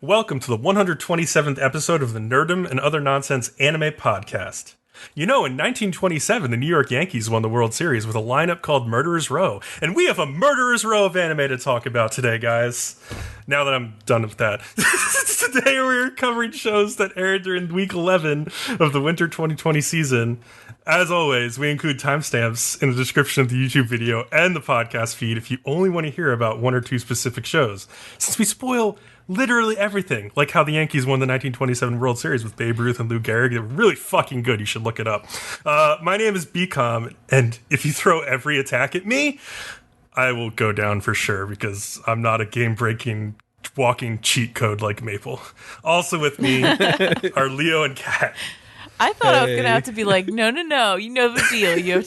welcome to the 127th episode of the Nerdom and Other Nonsense Anime Podcast. You know, in 1927, the New York Yankees won the World Series with a lineup called Murderer's Row, and we have a Murderer's Row of anime to talk about today, guys. Now that I'm done with that. Today we're covering shows that aired during week 11 of the winter 2020 season. As always, we include timestamps in the description of the YouTube video and the podcast feed if you only want to hear about one or two specific shows, since we spoil literally everything, like how the Yankees won the 1927 World Series with Babe Ruth and Lou Gehrig. They're really fucking good. You should look it up. My name is Bcom, and if you throw every attack at me, I will go down for sure, because I'm not a game-breaking, walking cheat code like Maple. Also with me are Leo and Kat. I thought I was gonna have to be like, no, you know the deal. You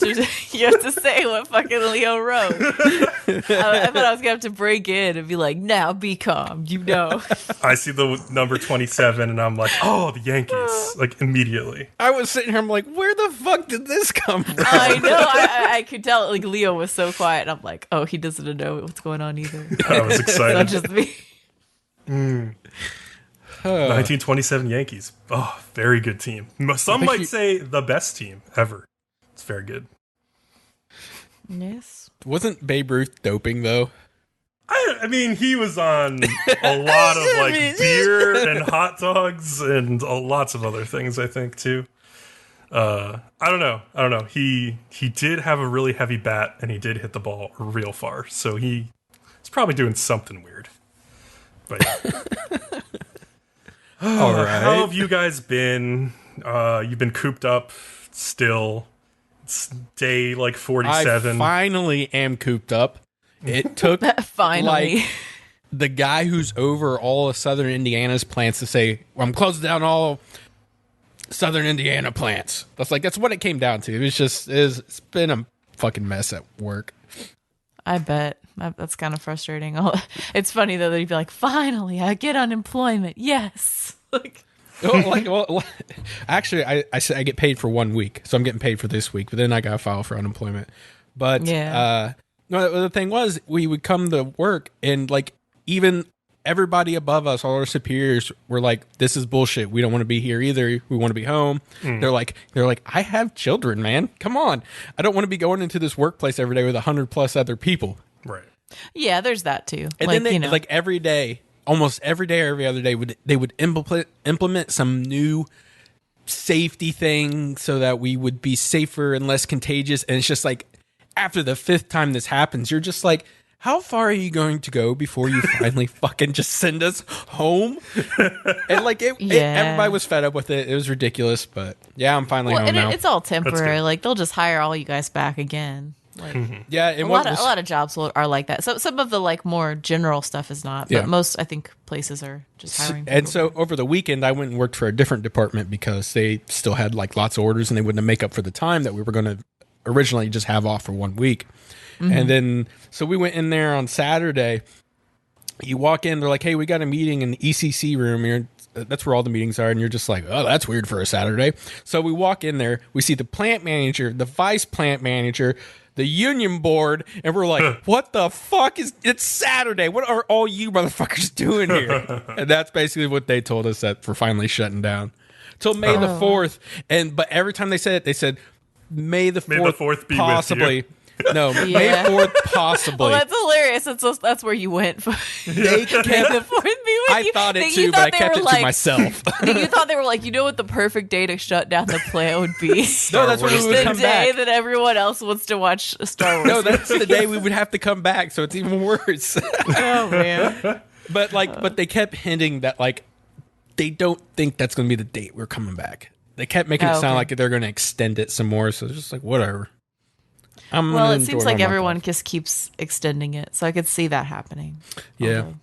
have to say what fucking Leo wrote. I thought I was gonna have to break in and be like, now be calm, you know. I see the number 27 and I'm like, oh, the Yankees, like immediately. I was sitting here, I'm like, where the fuck did this come from? I know, I could tell. Like Leo was so quiet, and I'm like, oh, he doesn't know what's going on either. I was excited. Not just me. 1927 Yankees. Oh, very good team. Some might say the best team ever. It's very good. Yes. Wasn't Babe Ruth doping, though? I mean, he was on a lot of like beer and hot dogs and lots of other things, I think, too. I don't know. He did have a really heavy bat, and he did hit the ball real far. So he's probably doing something weird. But yeah. All right. How have you guys been? You've been cooped up still. It's day like 47. I finally am cooped up. It took finally like the guy who's over all of Southern Indiana's plants to say, well, I'm closing down all Southern Indiana plants. That's what it came down to. It's been a fucking mess at work. I bet. That's kind of frustrating. It's funny though that you'd be like, finally, I get unemployment. Yes. Actually, I get paid for 1 week, so I'm getting paid for this week. But then I got to file for unemployment. But yeah. No, the thing was, we would come to work, and like even everybody above us, all our superiors, were like, "This is bullshit. We don't want to be here either. We want to be home." They're like, "I have children, man. Come on. I don't want to be going into this workplace every day with 100+ other people." Right. Yeah, there's that too. And like, then they, like every day, almost every day, every other day, they would implement some new safety thing so that we would be safer and less contagious. And it's just like, after the 5th time this happens, you're just like, how far are you going to go before you finally fucking just send us home? And like, everybody was fed up with it. It was ridiculous, but yeah, I'm finally home now. It's all temporary. Like, they'll just hire all you guys back again. Like, yeah, and a lot of jobs are like that. So some of the like more general stuff is not, but most I think places are just hiring. And so over the weekend, I went and worked for a different department because they still had like lots of orders, and they wouldn't make up for the time that we were going to originally just have off for 1 week. And then so we went in there on Saturday. You walk in, they're like, "Hey, we got a meeting in the ECC room here." That's where all the meetings are, and you're just like, oh, that's weird for a Saturday. So we walk in there, we see the plant manager, the vice plant manager, the union board, and we're like, what the fuck it's Saturday. What are all you motherfuckers doing here? And that's basically what they told us that for finally shutting down. Till May the 4th. But every time they said it, they said, May the 4th be possibly. with you. No, May 4th possibly. Well, that's hilarious. That's where you went for. They kept, the 4th be with I you. thought it too, but I kept it to myself. You thought they were like, you know what the perfect day to shut down the plant would be? No, that's when we would come back. The day that everyone else wants to watch Star Wars. No, that's the day we would have to come back, so it's even worse. Oh man. But they kept hinting that like they don't think that's going to be the date we're coming back. They kept making it sound like they're going to extend it some more, so it's just like whatever. Well, it seems like everyone just keeps extending it, so I could see that happening. Yeah. Although,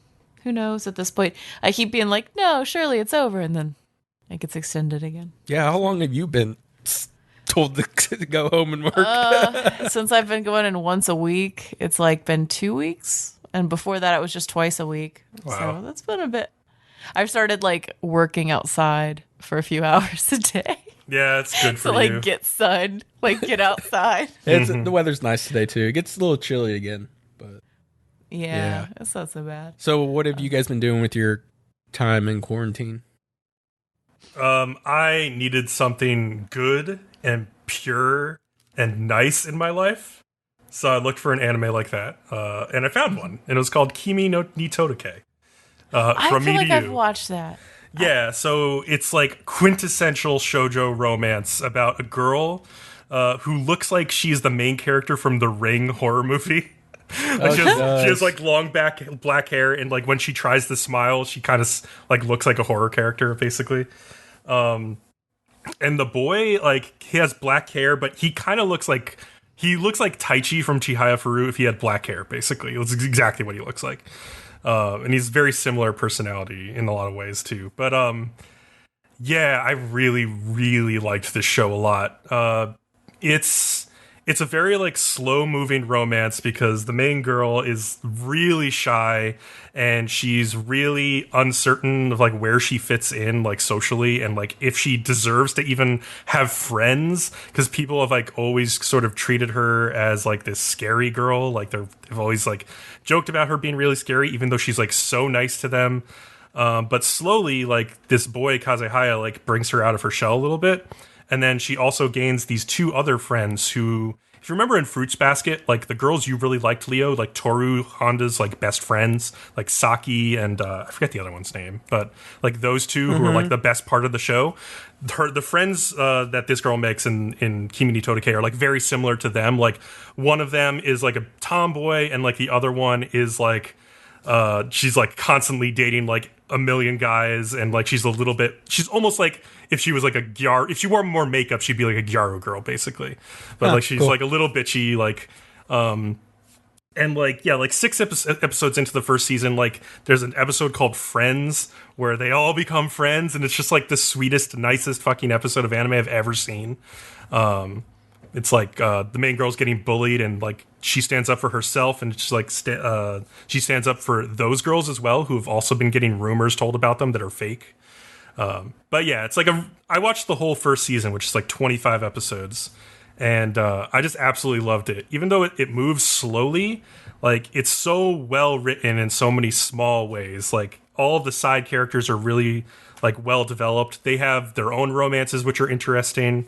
who knows at this point? I keep being like, no, surely it's over, and then it gets extended again. Yeah, how long have you been told to go home and work? Since I've been going in once a week, it's like been 2 weeks, and before that it was just twice a week. Wow. So that's been a bit. I've started like working outside for a few hours a day. Yeah, it's good for to you. Get sun, get outside. The weather's nice today too. It gets a little chilly again, but yeah, it's not so bad. So what have you guys been doing with your time in quarantine? I needed something good and pure and nice in my life, so I looked for an anime like that, and I found one, and it was called Kimi no ni Todoke. I From feel me like to I've you. watched that. Yeah, so it's like quintessential shoujo romance about a girl who looks like she's the main character from the Ring horror movie. Like she has like long black hair, and like when she tries to smile, she kind of like looks like a horror character, basically. And the boy, like, he has black hair, but he kind of looks like Taichi from Chihayafuru if he had black hair. Basically, it's exactly what he looks like. And he's very similar personality in a lot of ways too. But yeah, I really, really liked this show a lot. It's a very like slow moving romance because the main girl is really shy and she's really uncertain of like where she fits in like socially and like if she deserves to even have friends, because people have like always sort of treated her as like this scary girl. Like they've always like joked about her being really scary, even though she's like so nice to them. But slowly, like this boy Kazehaya like brings her out of her shell a little bit. And then she also gains these two other friends who, if you remember in Fruits Basket, like the girls you really liked, Leo, like Toru Honda's like best friends, like Saki and I forget the other one's name, but like those two who are like the best part of the show. The friends that this girl makes in Kimi ni Todoke are like very similar to them. Like one of them is like a tomboy, and like the other one is like she's like constantly dating like a million guys, and like she's almost like if she was like if she wore more makeup, she'd be like a Gyaru girl basically. But like she's like a little bitchy, like and like yeah, like 6 episodes into the first season, like there's an episode called Friends where they all become friends, and it's just like the sweetest, nicest fucking episode of anime I've ever seen. It's like the main girl's getting bullied, and like she stands up for herself, and she's like she stands up for those girls as well who have also been getting rumors told about them that are fake. But yeah, it's like I watched the whole first season, which is like 25 episodes, and I just absolutely loved it. Even though it moves slowly, like it's so well written in so many small ways. Like all of the side characters are really like well developed. They have their own romances, which are interesting.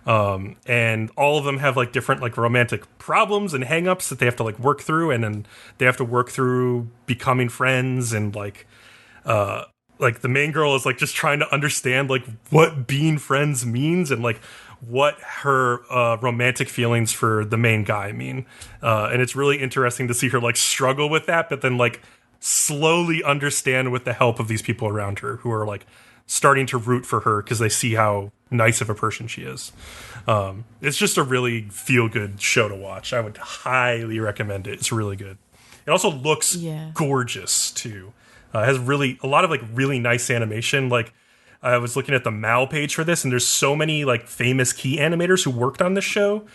And all of them have like different like romantic problems and hangups that they have to like work through, and then they have to work through becoming friends, and like the main girl is like just trying to understand like what being friends means, and like what her romantic feelings for the main guy mean. And it's really interesting to see her like struggle with that, but then like slowly understand with the help of these people around her who are like starting to root for her because they see how nice of a person she is. It's just a really feel-good show to watch. I would highly recommend it. It's really good. It also looks gorgeous too. It has a lot of like really nice animation. Like I was looking at the Mal page for this, and there's so many like famous key animators who worked on this show.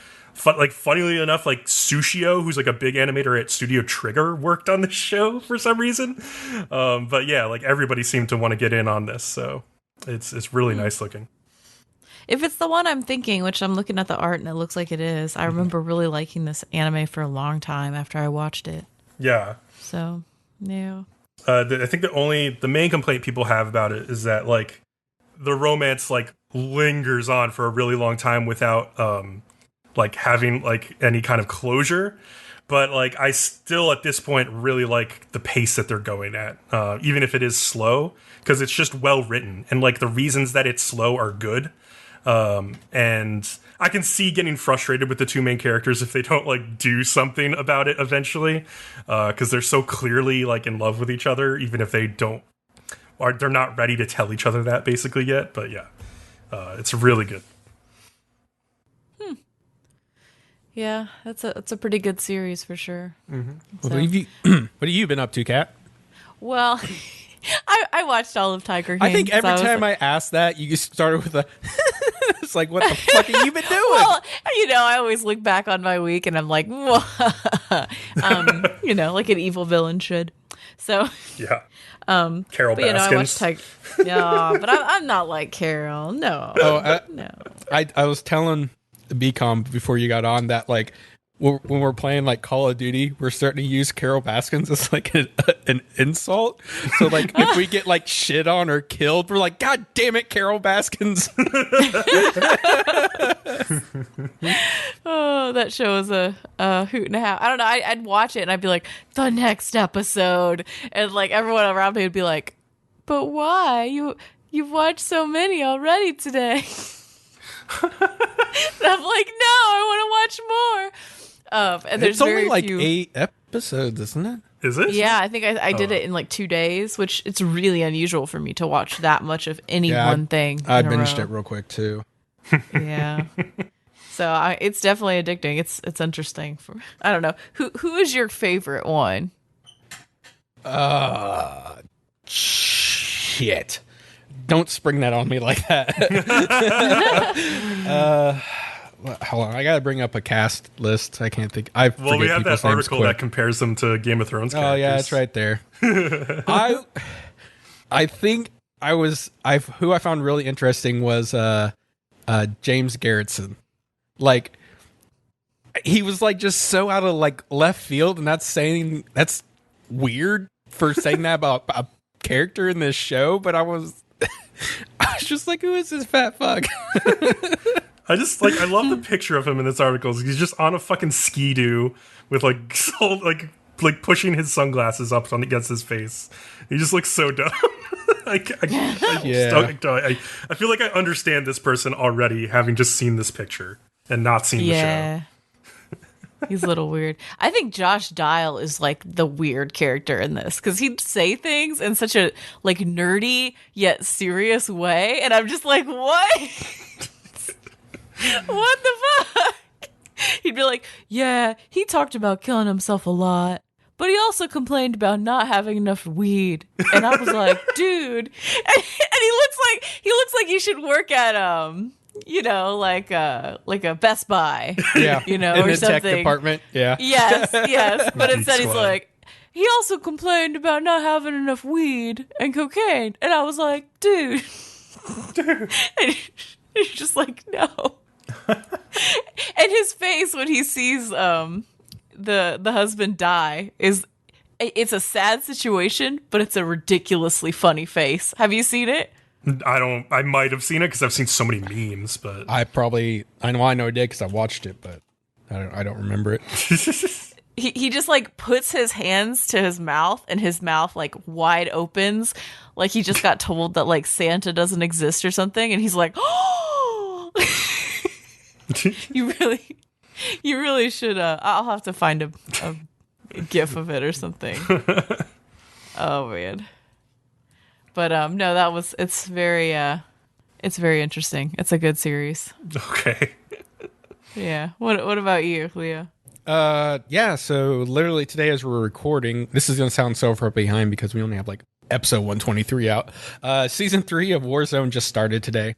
Like funnily enough, like Sushio, who's like a big animator at Studio Trigger, worked on this show for some reason. But yeah, like everybody seemed to want to get in on this, so it's really nice looking. If it's the one I'm thinking, which I'm looking at the art and it looks like it is, I remember really liking this anime for a long time after I watched it. Yeah. So, yeah. I think the main complaint people have about it is that like the romance like lingers on for a really long time without like having like any kind of closure. But like I still at this point really like the pace that they're going at, even if it is slow, because it's just well written, and like the reasons that it's slow are good. And I can see getting frustrated with the two main characters if they don't like do something about it eventually, because they're so clearly like in love with each other, even if they don't, or they're not ready to tell each other that basically yet. But yeah, it's really good. Yeah, it's a pretty good series for sure. Mm-hmm. So. What have you been up to, Kat? Well, I watched all of Tiger King. I think every time I ask that, you started with a. It's like, what the fuck have you been doing? Well, I always look back on my week and I'm like, like an evil villain should. So yeah. Carol Baskins. I watched Tiger. No, but I'm not like Carol. No. No. I was telling the Bcom before you got on that like when we're playing like Call of Duty, we're starting to use Carol Baskins as like an insult. So like if we get like shit on or killed, we're like, God damn it, Carol Baskins. Oh, that show was a hoot and a half. I don't know. I'd watch it and I'd be like, the next episode, and like everyone around me would be like, but why? You've watched so many already today. And I'm like, no, I want to watch more. And there's It's only very like few. 8 episodes, isn't it? Is it? Yeah, I think I did it in like 2 days, which it's really unusual for me to watch that much of any one thing. I in a binged row. it real quick too. Yeah. So it's definitely addicting. It's interesting. I don't know. Who is your favorite one? Shit. Don't spring that on me like that. Hold on, I gotta bring up a cast list. I can't think. Well, we have that article that compares them to Game of Thrones characters. Oh yeah, it's right there. I think who I found really interesting was James Garretson. Like he was like just so out of like left field, and that's weird for saying that about a character in this show. But I was just like, who is this fat fuck? I love the picture of him in this article. He's just on a fucking ski-doo with like pushing his sunglasses up against his face. He just looks so dumb. I feel like I understand this person already, having just seen this picture and not seen the show. He's a little weird. I think Josh Dial is like the weird character in this because he'd say things in such a like nerdy yet serious way, and I'm just like, what? What the fuck? He'd be like, yeah, he talked about killing himself a lot, but he also complained about not having enough weed. And I was like, dude. And he looks like he should work at like a Best Buy. Yeah. You know, in or the something. tech department. Yeah. Yes. But instead he's Squad. like, he also complained about not having enough weed and cocaine. And I was like, dude. And he's just like, no. And his face when he sees the husband die it's a sad situation, but it's a ridiculously funny face. Have you seen it? I might have seen it because I've seen so many memes, but I know I did because I watched it, but I don't remember it. He just like puts his hands to his mouth and his mouth like wide opens like he just got told that like Santa doesn't exist or something, and he's like, oh. You really should. I'll have to find a gif of it or something. Oh man. But no, it's very interesting. It's a good series. okay. Yeah. What about you, Leo? Yeah, so literally today as we're recording, this is going to sound so far behind because we only have like episode 123 out. Season 3 of Warzone just started today.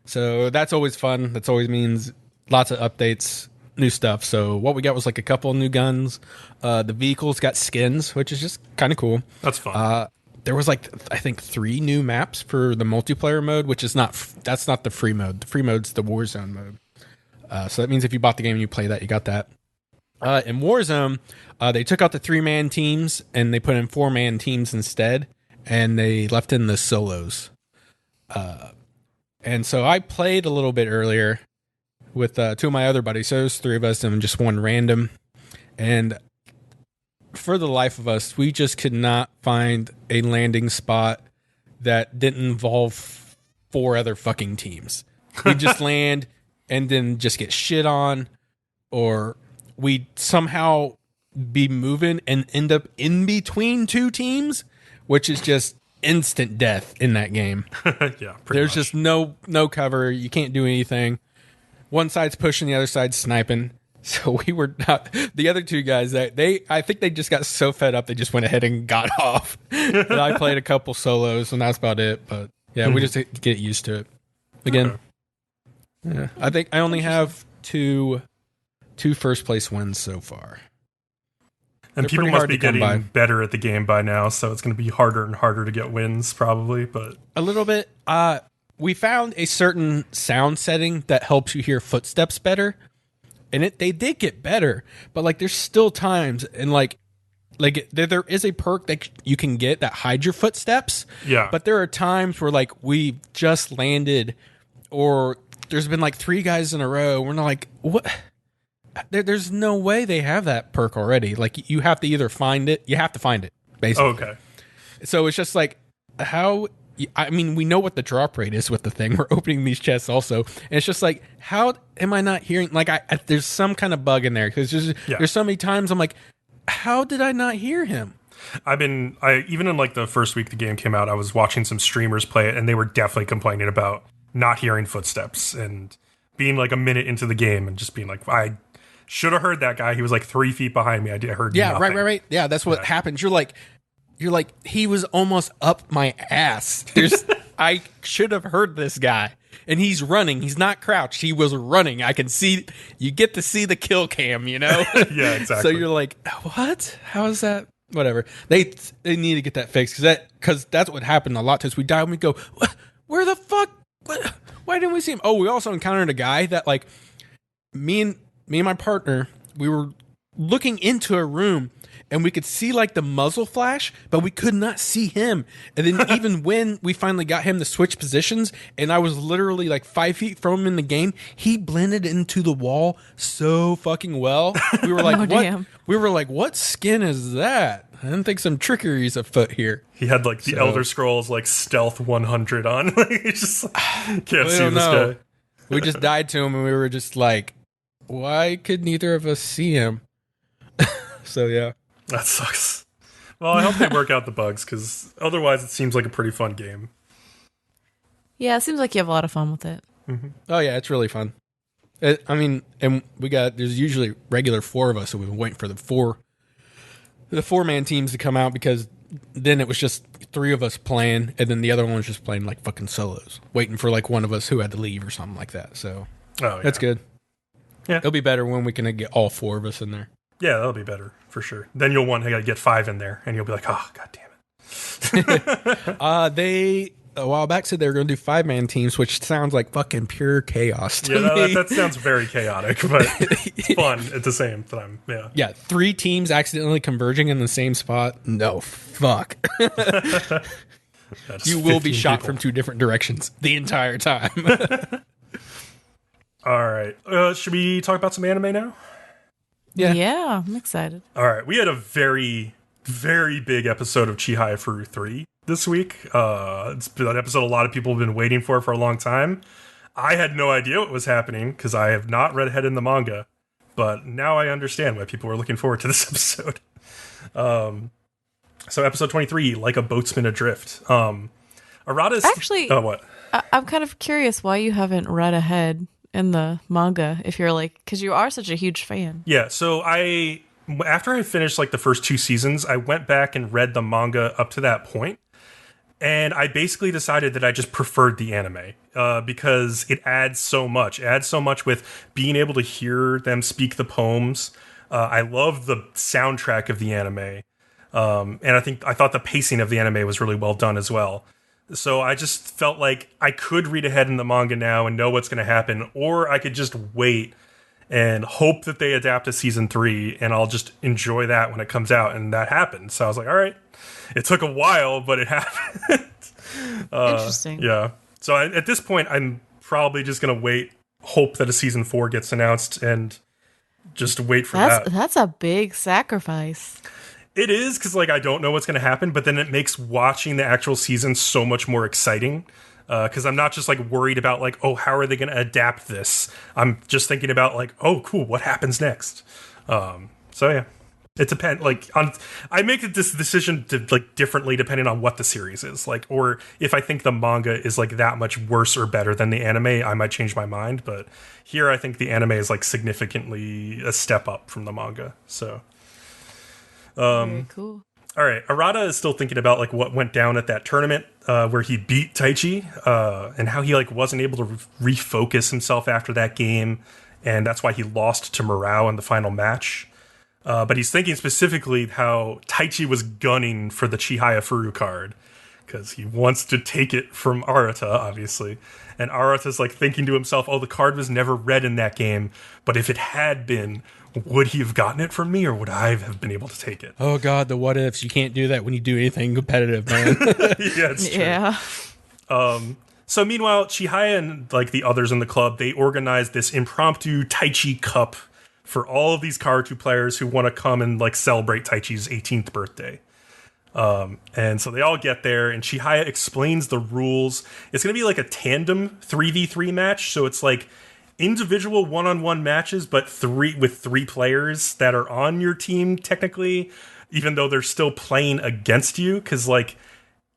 So that's always fun. That always means lots of updates, new stuff. So what we got was like a couple of new guns. The vehicles got skins, which is just kind of cool. That's fun. There was like, I think 3 new maps for the multiplayer mode, which is that's not the free mode. The free mode's the Warzone mode. So that means if you bought the game and you play that, you got that. In Warzone, they took out the 3-man teams and they put in 4-man teams instead, and they left in the solos. And so I played a little bit earlier with 2 of my other buddies. So it was 3 of us and just one random. And for the life of us, we just could not find a landing spot that didn't involve 4 other fucking teams. We'd just land and then just get shit on, or we'd somehow be moving and end up in between 2 teams, which is just instant death in that game. Yeah, There's much. just no cover. You can't do anything. One side's pushing, the other side's sniping. So we were not. The other 2 guys, I think they just got so fed up they just went ahead and got off. And I played a couple solos, and that's about it. But yeah, we just get used to it. Again, yeah, I think I only have two first place wins so far. And They're people pretty must hard be to come getting by. better at the game by now, so it's going to be harder and harder to get wins, probably. But A little bit. We found a certain sound setting that helps you hear footsteps better. and they did get better, but like there's still times, and like there is a perk that you can get that hides your footsteps. Yeah. But there are times where like we just landed, or there's been like 3 guys in a row. We're not like, what? There's no way they have that perk already. Like you have to either find it. You have to find it, basically. Okay. So it's just like how. I mean, we know what the drop rate is with the thing. We're opening these chests also, and it's just like, how am I not hearing? Like, there's some kind of bug in there because there's so many times I'm like, how did I not hear him? Even in like the first week the game came out, I was watching some streamers play it, and they were definitely complaining about not hearing footsteps and being like a minute into the game and just being like, I should have heard that guy. He was like 3 feet behind me. I heard nothing. Right. Yeah, that's what happens. You're like, he was almost up my ass. I should have heard this guy. And he's running. He's not crouched. He was running. I can see, you get to see the kill cam, you know? Yeah, exactly. So you're like, what? How is that? Whatever. They need to get that fixed because that's what happened a lot to us. We die and we go, where the fuck? Why didn't we see him? Oh, we also encountered a guy that like me and my partner, we were looking into a room and we could see like the muzzle flash, but we could not see him. And then even when we finally got him to switch positions, and I was literally like 5 feet from him in the game, he blended into the wall so fucking well. We were like, what? Damn. We were like, what skin is that? I didn't think some trickery's afoot here. He had like the Elder Scrolls like Stealth 100 on. He just can't see this guy. We just died to him, and we were just like, why could neither of us see him? So yeah. That sucks. Well, I hope they work out the bugs, because otherwise it seems like a pretty fun game. Yeah, it seems like you have a lot of fun with it. Mm-hmm. Oh yeah, it's really fun. I mean, and there's usually regular 4 of us, so we've been waiting for the 4-man teams to come out, because then it was just 3 of us playing, and then the other one was just playing like fucking solos, waiting for like one of us who had to leave or something like that. So that's good. Yeah, it'll be better when we can get all 4 of us in there. Yeah, that'll be better for sure. Then you'll want to get 5 in there, and you'll be like, oh, god damn it. They a while back said they were going to do 5-man teams, which sounds like fucking pure chaos to me. That sounds very chaotic, but it's fun at the same time. Yeah, 3 teams accidentally converging in the same spot. No, fuck. You will be shot from 2 different directions the entire time. All right, should we talk about some anime now? Yeah, I'm excited. All right, we had a very, very big episode of Chihayafuru 3 this week. It's been an episode a lot of people have been waiting for a long time. I had no idea what was happening because I have not read ahead in the manga, but now I understand why people were looking forward to this episode. So episode 23, Like a Boatsman Adrift. Arata's... Actually, oh, what? I'm kind of curious why you haven't read ahead in the manga, if you're like, because you are such a huge fan. Yeah, so after I finished like the first 2 seasons, I went back and read the manga up to that point, and I basically decided that I just preferred the anime because it adds so much. It adds so much with being able to hear them speak the poems. I love the soundtrack of the anime, and I thought the pacing of the anime was really well done as well. So I just felt like I could read ahead in the manga now and know what's going to happen, or I could just wait and hope that they adapt to season 3, and I'll just enjoy that when it comes out. And that happened. So I was like, all right, it took a while, but it happened. Interesting. Yeah. So at this point, I'm probably just going to wait, hope that a season 4 gets announced, and just wait for that. That's a big sacrifice. It is, because like I don't know what's going to happen, but then it makes watching the actual season so much more exciting. Because I'm not just like worried about like, oh, how are they going to adapt this? I'm just thinking about like, oh, cool, what happens next? So yeah, it depends. Like I make this decision to like differently depending on what the series is like, or if I think the manga is like that much worse or better than the anime, I might change my mind. But here, I think the anime is like significantly a step up from the manga. So. Very cool. All right, Arata is still thinking about like what went down at that tournament where he beat Taichi and how he like wasn't able to refocus himself after that game, and that's why he lost to Murao in the final match. But he's thinking specifically how Taichi was gunning for the Chihayafuru card because he wants to take it from Arata, obviously. And Arata's like thinking to himself, oh, the card was never read in that game, but if it had been, would he have gotten it from me, or would I have been able to take it? Oh God, the what ifs. You can't do that when you do anything competitive, man. Yeah, it's true. Yeah. So meanwhile, Chihaya and like the others in the club, they organized this impromptu Taichi Cup for all of these Karutu players who want to come and like celebrate Taichi's 18th birthday. And so they all get there, and Chihaya explains the rules. It's going to be like a tandem 3v3 match, so it's like individual one-on-one matches, but with three players that are on your team technically, even though they're still playing against you, because like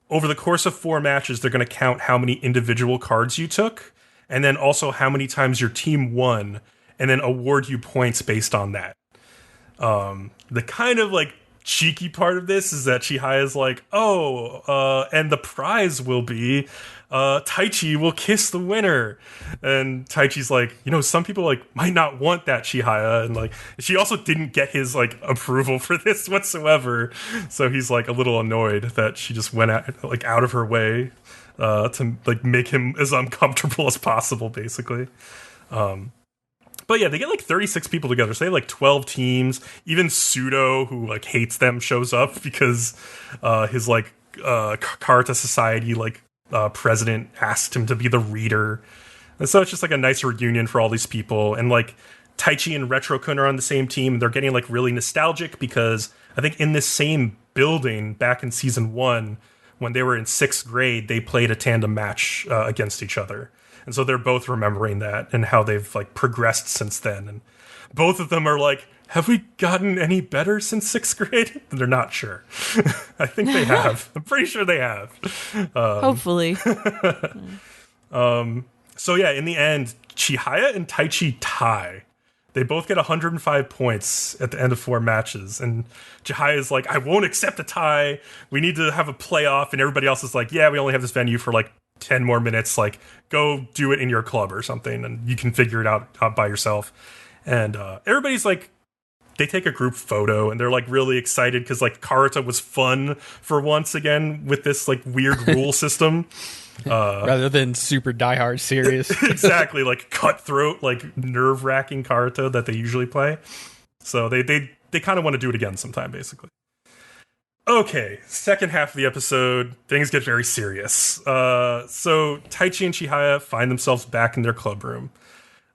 over the course of 4 matches, they're going to count how many individual cards you took, and then also how many times your team won, and then award you points based on that. The kind of like cheeky part of this is that Chihaya's like, and the prize will be Taichi will kiss the winner. And Taichi's like, some people like might not want that, Chihaya. And like, she also didn't get his like approval for this whatsoever. So he's like a little annoyed that she just went out of her way to like make him as uncomfortable as possible, basically. But yeah, they get like 36 people together. So they have like 12 teams. Even Pseudo, who like hates them, shows up because his like Karata Society like president asked him to be the reader. And so it's just like a nice reunion for all these people. And like Taichi and Retro-kun are on the same team. And they're getting like really nostalgic because I think in this same building back in season 1, when they were in 6th grade, they played a tandem match against each other. And so they're both remembering that and how they've like progressed since then. And both of them are like, have we gotten any better since 6th grade? And they're not sure. I think they have. I'm pretty sure they have. Hopefully. So yeah, in the end, Chihaya and Taichi tie. They both get 105 points at the end of 4 matches. And Chihaya's like, I won't accept a tie. We need to have a playoff. And everybody else is like, yeah, we only have this venue for like 10 more minutes, like go do it in your club or something and you can figure it out by yourself. And everybody's like, they take a group photo and they're like really excited because like Karata was fun for once again with this like weird rule system rather than super diehard serious. Exactly, like cutthroat, like nerve-wracking Karata that they usually play. So they kind of want to do it again sometime, basically. Okay, second half of the episode, things get very serious. So Taichi and Chihaya find themselves back in their club room.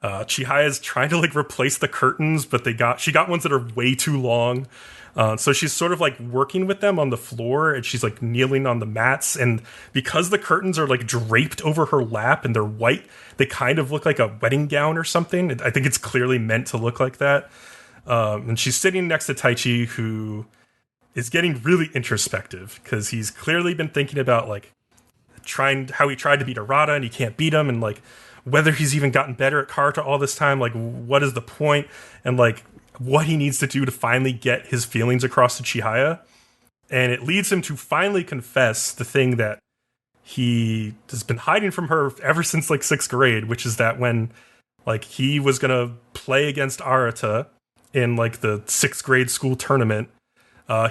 Chihaya's trying to like replace the curtains, but she got ones that are way too long. So she's sort of like working with them on the floor, and she's like kneeling on the mats. And because the curtains are like draped over her lap and they're white, they kind of look like a wedding gown or something. I think it's clearly meant to look like that. And she's sitting next to Taichi, who is getting really introspective because he's clearly been thinking about like how he tried to beat Arata and he can't beat him, and like whether he's even gotten better at Karata all this time, like what is the point, and like what he needs to do to finally get his feelings across to Chihaya. And it leads him to finally confess the thing that he has been hiding from her ever since like 6th grade, which is that when like he was gonna play against Arata in like the 6th grade school tournament,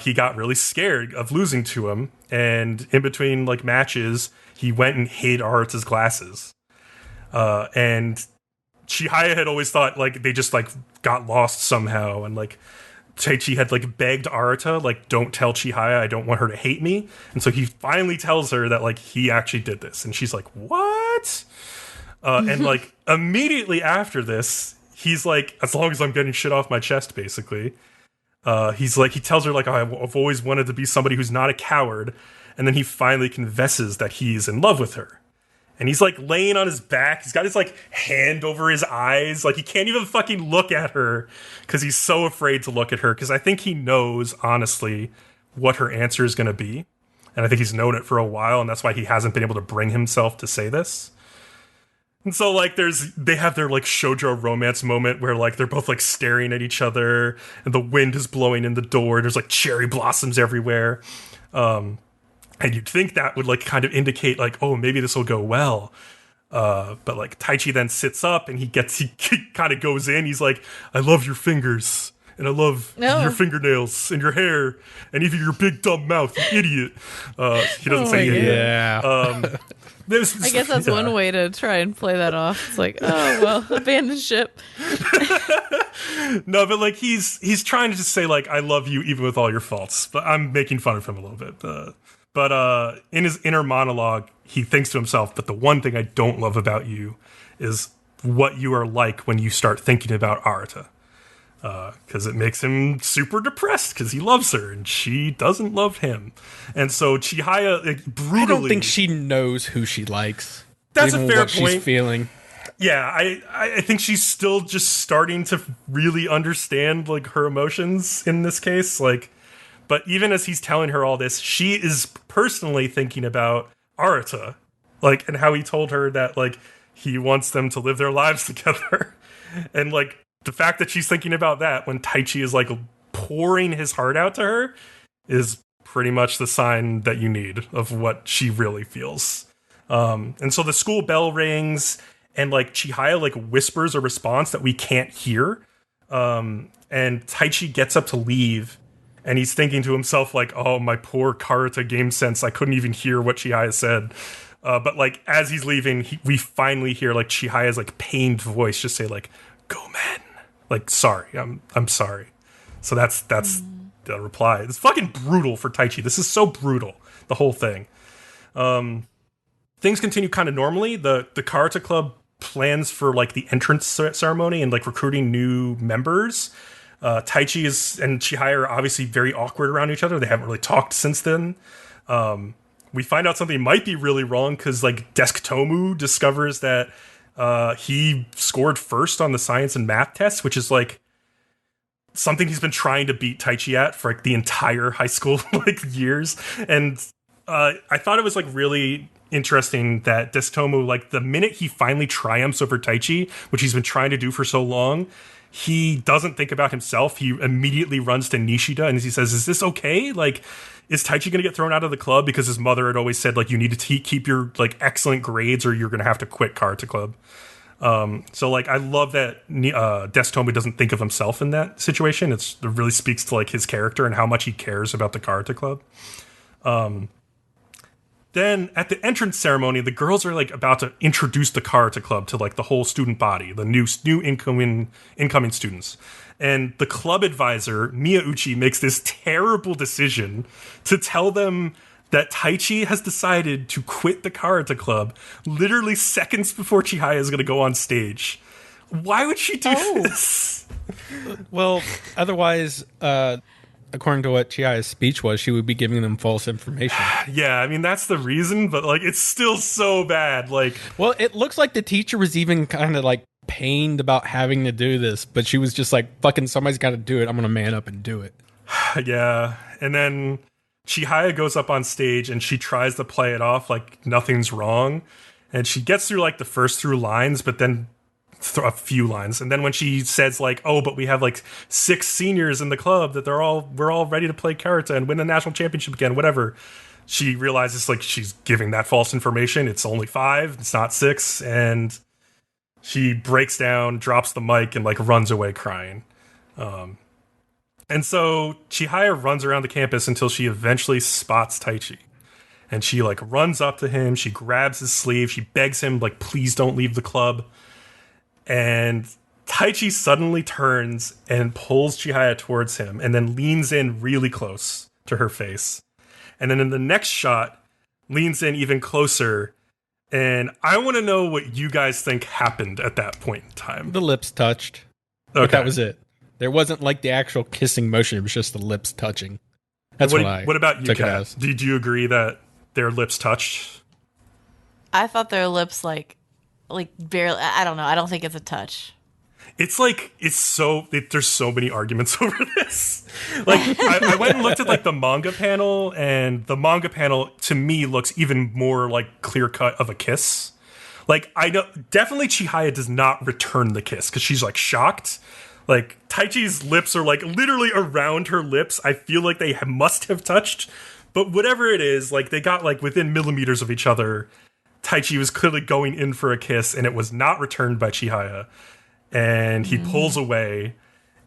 he got really scared of losing to him, and in between like matches, he went and hid Arata's glasses. And Chihaya had always thought like they just like got lost somehow, and like Taichi had like begged Arata like, don't tell Chihaya, I don't want her to hate me. And so he finally tells her that like he actually did this, and she's like, what? And like immediately after this, he's like, as long as I'm getting shit off my chest, basically. He's like, he tells her like, oh, I've always wanted to be somebody who's not a coward. And then he finally confesses that he's in love with her. And he's like laying on his back. He's got his like hand over his eyes. Like he can't even fucking look at her because he's so afraid to look at her. Because I think he knows, honestly, what her answer is going to be. And I think he's known it for a while. And that's why he hasn't been able to bring himself to say this. And so like they have their like shoujo romance moment where like they're both like staring at each other and the wind is blowing in the door. There's like cherry blossoms everywhere. And you'd think that would like kind of indicate like, oh, maybe this will go well. But like Taichi then sits up and he kind of goes in. He's like, I love your fingers. and I love your fingernails and your hair and even your big dumb mouth, you idiot. He doesn't say idiot. Yeah. I guess that's one way to try and play that off. It's like, oh, well, abandon ship. No, but like he's trying to just say like, I love you even with all your faults. But I'm making fun of him a little bit. But in his inner monologue, he thinks to himself, but the one thing I don't love about you is what you are like when you start thinking about Arata. Because it makes him super depressed because he loves her and she doesn't love him. And so Chihaya brutally... I don't think she knows who she likes. That's a fair what point. She's feeling. Yeah, I think she's still just starting to really understand like her emotions in this case. Like, but even as he's telling her all this, she is personally thinking about Arata, like, and how he told her that like he wants them to live their lives together, and like the fact that she's thinking about that when Taichi is like pouring his heart out to her is pretty much the sign that you need of what she really feels. And so the school bell rings. And, like, Chihaya, like, whispers a response that we can't hear. And Taichi gets up to leave. And he's thinking to himself, like, oh, my poor Karata game sense. I couldn't even hear what Chihaya said. But, like, as he's leaving, we finally hear, like, Chihaya's, like, pained voice just say, like, go, man. Like, sorry. I'm sorry. So that's the reply. It's fucking brutal for Taichi. This is so brutal. The whole thing. Things continue kind of normally. The Karata Club plans for like the entrance ceremony and like recruiting new members. Taichi and Chihaya are obviously very awkward around each other. They haven't really talked since then. We find out something might be really wrong because like Tomu discovers that he scored first on the science and math test, which is like something he's been trying to beat Taichi at for like the entire high school like years. And I thought it was like really interesting that Tomu, like the minute he finally triumphs over Taichi, which he's been trying to do for so long, he doesn't think about himself. He immediately runs to Nishida and he says, is this okay? Like, is Taichi going to get thrown out of the club? Because his mother had always said, like, you need to keep your like excellent grades or you're going to have to quit Karate Club. So like, I love that Tomu doesn't think of himself in that situation. It really speaks to like his character and how much he cares about the Karate Club. Then at the entrance ceremony, the girls are like about to introduce the Karate Club to like the whole student body, the new incoming students. And the club advisor, Miyauchi, makes this terrible decision to tell them that Taichi has decided to quit the Karate Club literally seconds before Chihaya is going to go on stage. Why would she do this? Well, otherwise, according to what Chihaya's speech was, she would be giving them false information. Yeah, I mean, that's the reason, but, like, it's still so bad. Like, well, it looks like the teacher was even kind of, like, pained about having to do this, but she was just like, fucking somebody's got to do it. I'm going to man up and do it. Yeah, and then Chihaya goes up on stage and she tries to play it off like nothing's wrong. And she gets through, like, the first few lines, but then a few lines, and then when she says like, oh, but we have like 6 seniors in the club that we're all ready to play karate and win the national championship again, whatever, she realizes like she's giving that false information. It's only 5, it's not 6, and she breaks down, drops the mic, and like runs away crying. And so Chihaya runs around the campus until she eventually spots Taichi, and she like runs up to him, she grabs his sleeve, she begs him like, please don't leave the club. And Taichi suddenly turns and pulls Chihaya towards him and then leans in really close to her face. And then in the next shot, leans in even closer. And I want to know what you guys think happened at that point in time. The lips touched. Okay. But that was it. There wasn't like the actual kissing motion. It was just the lips touching. That's what about you, Kat? Did you agree that their lips touched? I thought their lips like barely. I don't know. I don't think it's a touch. It's like there's so many arguments over this. Like I went and looked at like the manga panel, and the manga panel to me looks even more like clear cut of a kiss. Like I know definitely Chihaya does not return the kiss because she's like shocked. Like Taichi's lips are like literally around her lips. I feel like they must have touched, but whatever it is, like they got like within millimeters of each other. Taichi was clearly going in for a kiss, and it was not returned by Chihaya. And he pulls away,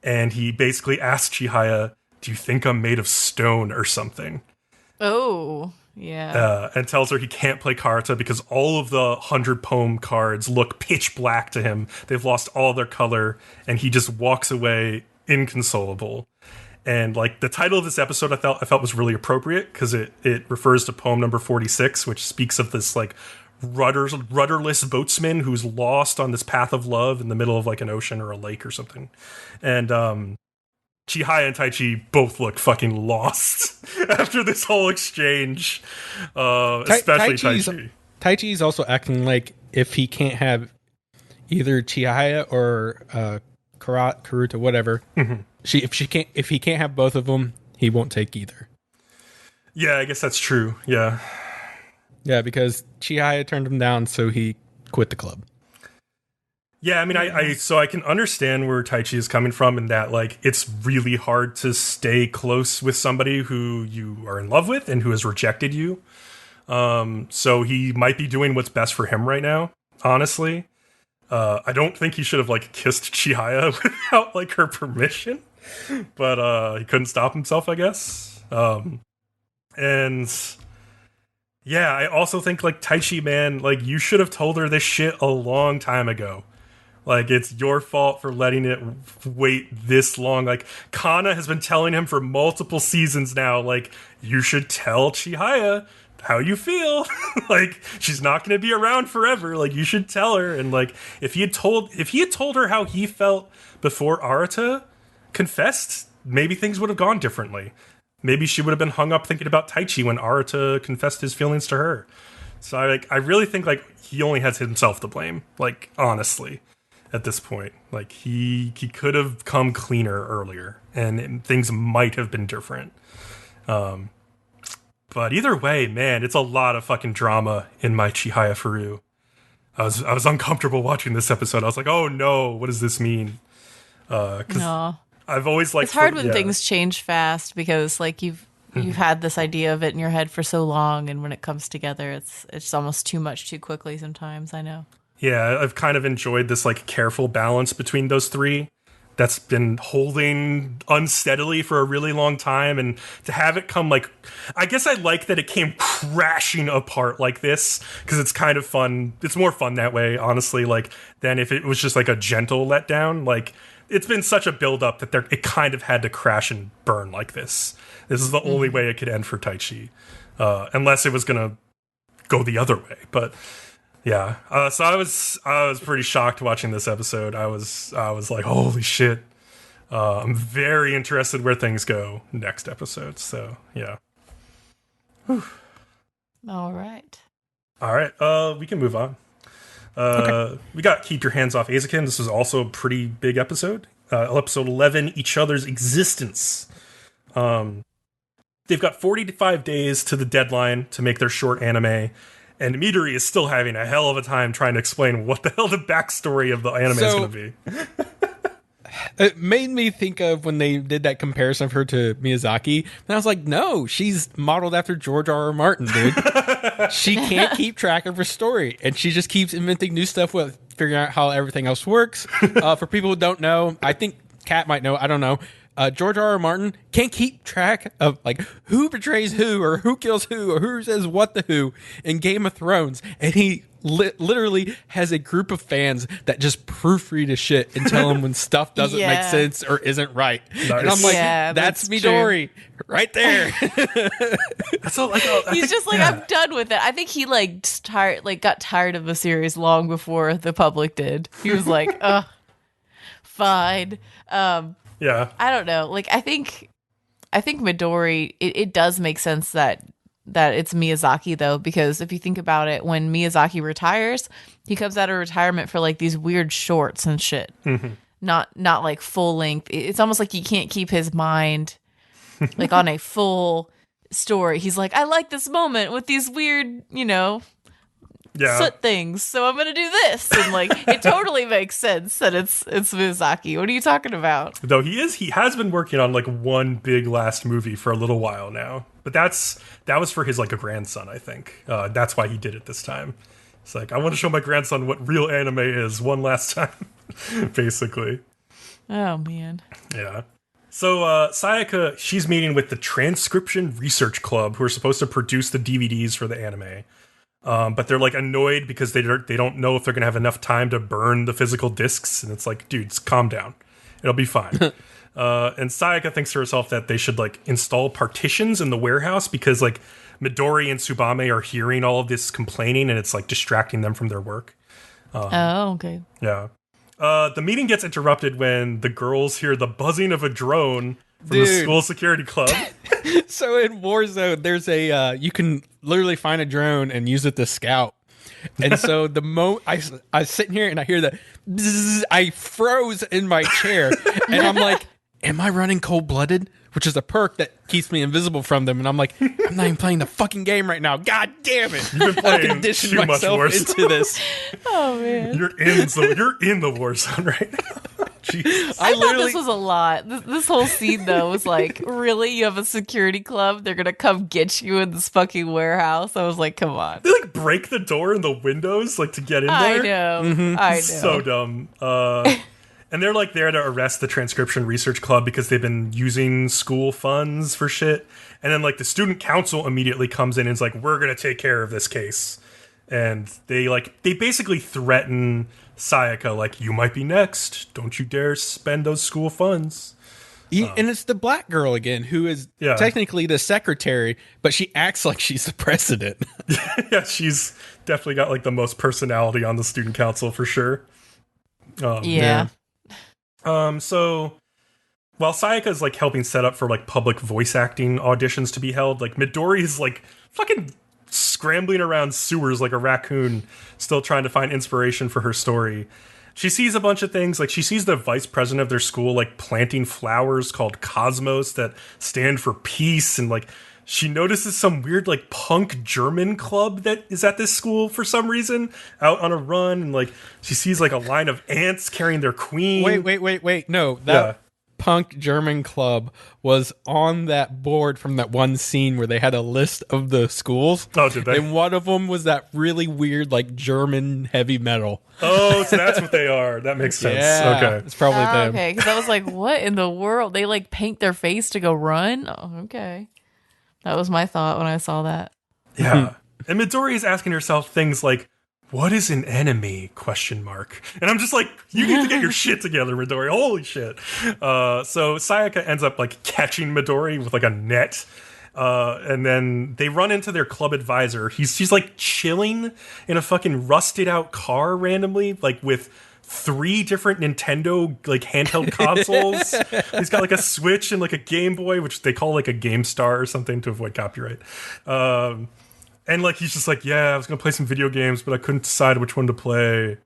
and he basically asks Chihaya, "Do you think I'm made of stone or something?" Oh, yeah. And tells her he can't play Karata because all of the 100 poem cards look pitch black to him. They've lost all their color, and he just walks away inconsolable. And like the title of this episode, I felt was really appropriate because it refers to poem number 46, which speaks of this like rudderless boatsman who's lost on this path of love in the middle of like an ocean or a lake or something. And Chihaya and Taichi both look fucking lost after this whole exchange, especially Taichi. Taichi's also acting like if he can't have either Chihaya or Karuta, whatever, if he can't have both of them, he won't take either. Yeah, I guess that's true. Yeah. Yeah, because Chihaya turned him down, so he quit the club. Yeah, I mean, I can understand where Taichi is coming from in that, like, it's really hard to stay close with somebody who you are in love with and who has rejected you. So he might be doing what's best for him right now, honestly. I don't think he should have, like, kissed Chihaya without, like, her permission. But he couldn't stop himself, I guess. And yeah, I also think, like, Taichi, man, like, you should have told her this shit a long time ago. Like, it's your fault for letting it wait this long. Like, Kana has been telling him for multiple seasons now, like, you should tell Chihaya how you feel. Like, she's not going to be around forever. Like, you should tell her. And, like, if he had told her how he felt before Arata confessed, maybe things would have gone differently. Maybe she would have been hung up thinking about Taichi when Arata confessed his feelings to her. So, I really think, like, he only has himself to blame. Like, honestly. At this point, like he could have come cleaner earlier, and things might have been different. But either way, man, it's a lot of fucking drama in my Chihayafuru. I was uncomfortable watching this episode. I was like, oh no, what does this mean? No, I've always liked. It's hard when things change fast because like you've had this idea of it in your head for so long, and when it comes together, it's almost too much too quickly. Sometimes I know. Yeah, I've kind of enjoyed this like careful balance between those three that's been holding unsteadily for a really long time, and to have it come like, I guess I like that it came crashing apart like this because it's kind of fun. It's more fun that way, honestly, like than if it was just like a gentle letdown. Like it's been such a build up that it kind of had to crash and burn like this. This is the only way it could end for Taichi, unless it was gonna go the other way, but. Yeah, so I was pretty shocked watching this episode. I was like, holy shit! I'm very interested where things go next episode. So yeah. Whew. All right. We can move on. Okay. We got Keep Your Hands Off Eizouken. This was also a pretty big episode. Episode 11, Each Other's Existence. They've got 45 days to the deadline to make their short anime. And Midori is still having a hell of a time trying to explain what the hell the backstory of the anime is going to be. It made me think of when they did that comparison of her to Miyazaki. And I was like, no, she's modeled after George R.R. Martin, dude. She can't keep track of her story. And she just keeps inventing new stuff with figuring out how everything else works. For people who don't know, I think Kat might know, I don't know. George R.R. Martin can't keep track of like who betrays who or who kills who or who says what to who in Game of Thrones, and he literally has a group of fans that just proofread his shit and tell him when stuff doesn't make sense or isn't right. Nice. And I'm like, that's Midori right there. That's all. He's just like, I'm done with it. I think he got tired of the series long before the public did. He was like, fine. Yeah. I don't know. Like, I think Midori, it does make sense that it's Miyazaki, though, because if you think about it, when Miyazaki retires, he comes out of retirement for, like, these weird shorts and shit. Mm-hmm. Not like, full length. It's almost like he can't keep his mind, like, on a full story. He's like, I like this moment with these weird, soot things, so I'm gonna do this, and like it totally makes sense that it's Miyazaki. What are you talking about? Though he has been working on like one big last movie for a little while now, but that was for his like a grandson, I think. That's why he did it this time. It's like, I want to show my grandson what real anime is one last time, basically. Oh, man. Yeah. So Sayaka, she's meeting with the Transcription Research Club, who are supposed to produce the DVDs for the anime. But they're like annoyed because they don't know if they're gonna have enough time to burn the physical discs, and it's like, dudes, calm down, it'll be fine. And Sayaka thinks to herself that they should like install partitions in the warehouse because like Midori and Tsubame are hearing all of this complaining, and it's like distracting them from their work. Okay. Yeah. The meeting gets interrupted when the girls hear the buzzing of a drone from the school security club. So in Warzone, there's a you can literally find a drone and use it to scout. And so the moment I was sitting here and I hear that, bzzz, I froze in my chair, and I'm like, "Am I running cold-blooded?" Which is a perk that keeps me invisible from them. And I'm like, I'm not even playing the fucking game right now. God damn it! You've been playing I conditioned too much myself Warzone. into this. Oh, man. You're in the war zone right now. Jeez. I thought this was a lot. This whole scene, though, was like, really? You have a security club? They're going to come get you in this fucking warehouse? I was like, come on. They like break the door and the windows like to get in there. I know. I know. So dumb. And they're like there to arrest the Transcription Research Club because they've been using school funds for shit. And then like the student council immediately comes in and is like, we're going to take care of this case. And they basically threaten Sayaka, like, you might be next. Don't you dare spend those school funds. And it's the black girl again, who is technically the secretary, but she acts like she's the president. Yeah, she's definitely got like the most personality on the student council for sure. Yeah. So while Sayaka is like helping set up for like public voice acting auditions to be held, like Midori is like fucking scrambling around sewers like a raccoon, still trying to find inspiration for her story. She sees a bunch of things, like she sees the vice president of their school like planting flowers called Cosmos that stand for peace, and like she notices some weird like punk German club that is at this school for some reason out on a run, and like she sees like a line of ants carrying their queen. Wait. No, that punk German club was on that board from that one scene where they had a list of the schools. Oh, did they? And one of them was that really weird like German heavy metal. Oh, so that's what they are. That makes sense. Yeah, Okay. it's probably them. Okay, because I was like, what in the world? They like paint their face to go run? Oh, okay. That was my thought when I saw that. Yeah. And Midori is asking herself things like, what is an enemy? ? And I'm just like, you need to get your shit together, Midori. Holy shit. So Sayaka ends up like catching Midori with like a net. And then they run into their club advisor. She's like chilling in a fucking rusted out car randomly, like with 3 different Nintendo like handheld consoles. He's got like a Switch and like a Game Boy, which they call like a Game Star or something to avoid copyright. And like he's just like, yeah, I was gonna play some video games, but I couldn't decide which one to play.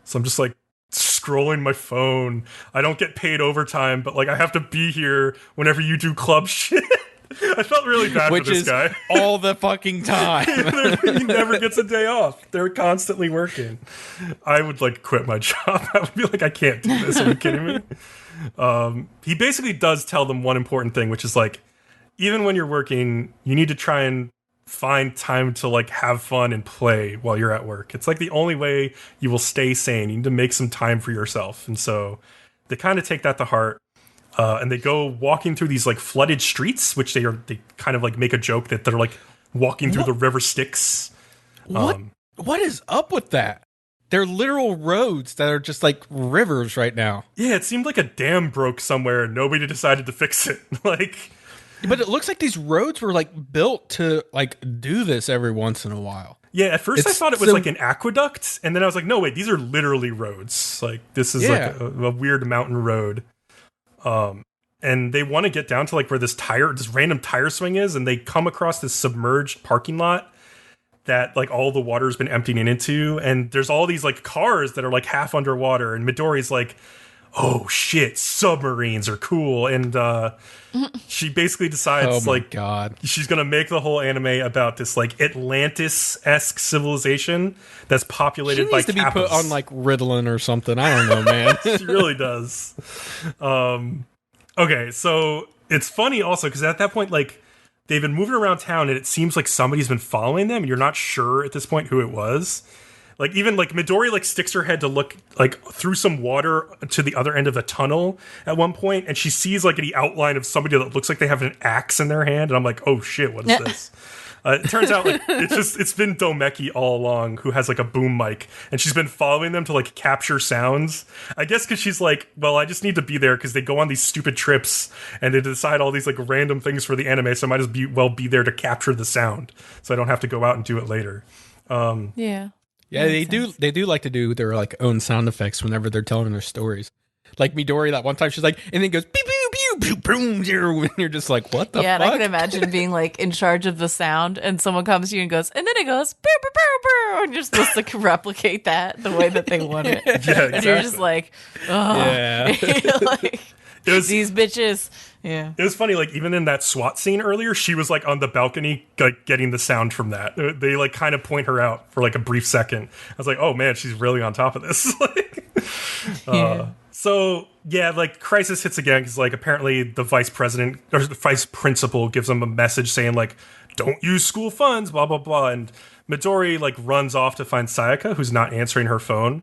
So I'm just like scrolling my phone. I don't get paid overtime, but like I have to be here whenever you do club shit. I felt really bad for this guy. All the fucking time. He never gets a day off. They're constantly working. I would like quit my job. I would be like, I can't do this. Are you kidding me? He basically does tell them one important thing, which is like, even when you're working, you need to try and find time to like have fun and play while you're at work. It's like the only way you will stay sane. You need to make some time for yourself. And so they kind of take that to heart. And they go walking through these like flooded streets, which they kind of like make a joke that they're like walking through the river Styx. What is up with that? They're literal roads that are just like rivers right now. Yeah, it seemed like a dam broke somewhere and nobody decided to fix it. Like, but it looks like these roads were like built to like do this every once in a while. Yeah, at first I thought it was like an aqueduct, and then I was like, no, wait, these are literally roads. Like, this is like a weird mountain road. And they want to get down to like where this random tire swing is, and they come across this submerged parking lot that like all the water's been emptying into, and there's all these like cars that are like half underwater, and Midori's like, oh shit, submarines are cool, and she basically decides she's gonna make the whole anime about this like Atlantis-esque civilization that's populated by Kappas. She needs to be put on like Ritalin or something. I don't know, man. She really does. Okay, so it's funny also because at that point, like, they've been moving around town and it seems like somebody's been following them, and you're not sure at this point who it was. Like even like Midori like sticks her head to look like through some water to the other end of the tunnel at one point, and she sees like the outline of somebody that looks like they have an axe in their hand, and I'm like, oh shit, what is this? It turns out like it's been Domeki all along, who has like a boom mic, and she's been following them to like capture sounds. I guess because she's like, well, I just need to be there because they go on these stupid trips and they decide all these like random things for the anime, so I might as well be there to capture the sound, so I don't have to go out and do it later. Yeah. Yeah, they do. They do like to do their like own sound effects whenever they're telling their stories. Like Midori, that one time she's like, and then it goes pew pew pew pew boom, and you're just like, what the fuck? Yeah, and I can imagine being like in charge of the sound, and someone comes to you and goes, and then it goes pew pew pew pew, and you're supposed to like, replicate that the way that they want it. Yeah, exactly. And you're just like, oh, Yeah. like these bitches. Yeah. It was funny, like, even in that SWAT scene earlier, she was, like, on the balcony, like, getting the sound from that. They, like, kind of point her out for, like, a brief second. I was like, oh, man, she's really on top of this. So, yeah, like, crisis hits again, because, like, apparently the vice president, or the vice principal gives them a message saying, like, don't use school funds, blah, blah, blah. And Midori, like, runs off to find Sayaka, who's not answering her phone.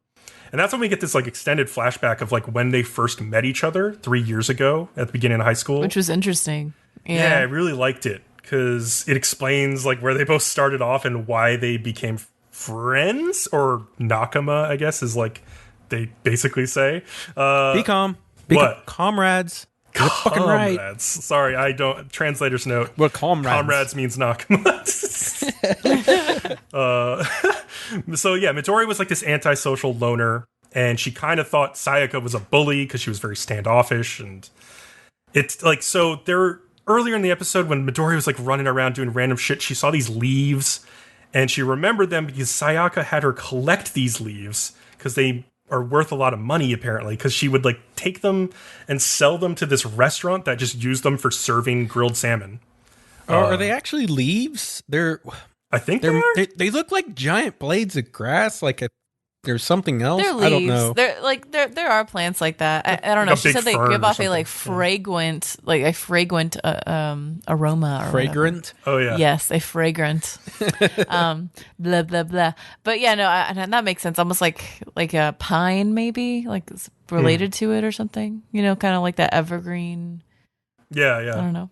And that's when we get this like extended flashback of like when they first met each other 3 years ago at the beginning of high school. Which was interesting. Yeah, I really liked it because it explains like where they both started off and why they became friends, or nakama, I guess, is like they basically say. Bcom. What? Comrades. You're fucking right. Comrades. Sorry, I don't. Translator's note. Well, comrades. Comrades means nakama. So yeah, Midori was like this antisocial loner, and she kind of thought Sayaka was a bully because she was very standoffish. And it's like, so there earlier in the episode when Midori was like running around doing random shit, she saw these leaves, and she remembered them because Sayaka had her collect these leaves because they are worth a lot of money apparently, because she would like take them and sell them to this restaurant that just used them for serving grilled salmon. Are they actually leaves? I think they look like giant blades of grass. Like there's something else. They're leaves. I don't know. They're like there are plants like that. I don't know. Like She said they give off a like fragrant, aroma. Or Fragrant. Whatever. Oh yeah. Yes, a fragrant. Blah blah blah. But yeah, no, and that makes sense. Almost like a pine, maybe like it's related to it or something. You know, kind of like that evergreen. Yeah. I don't know.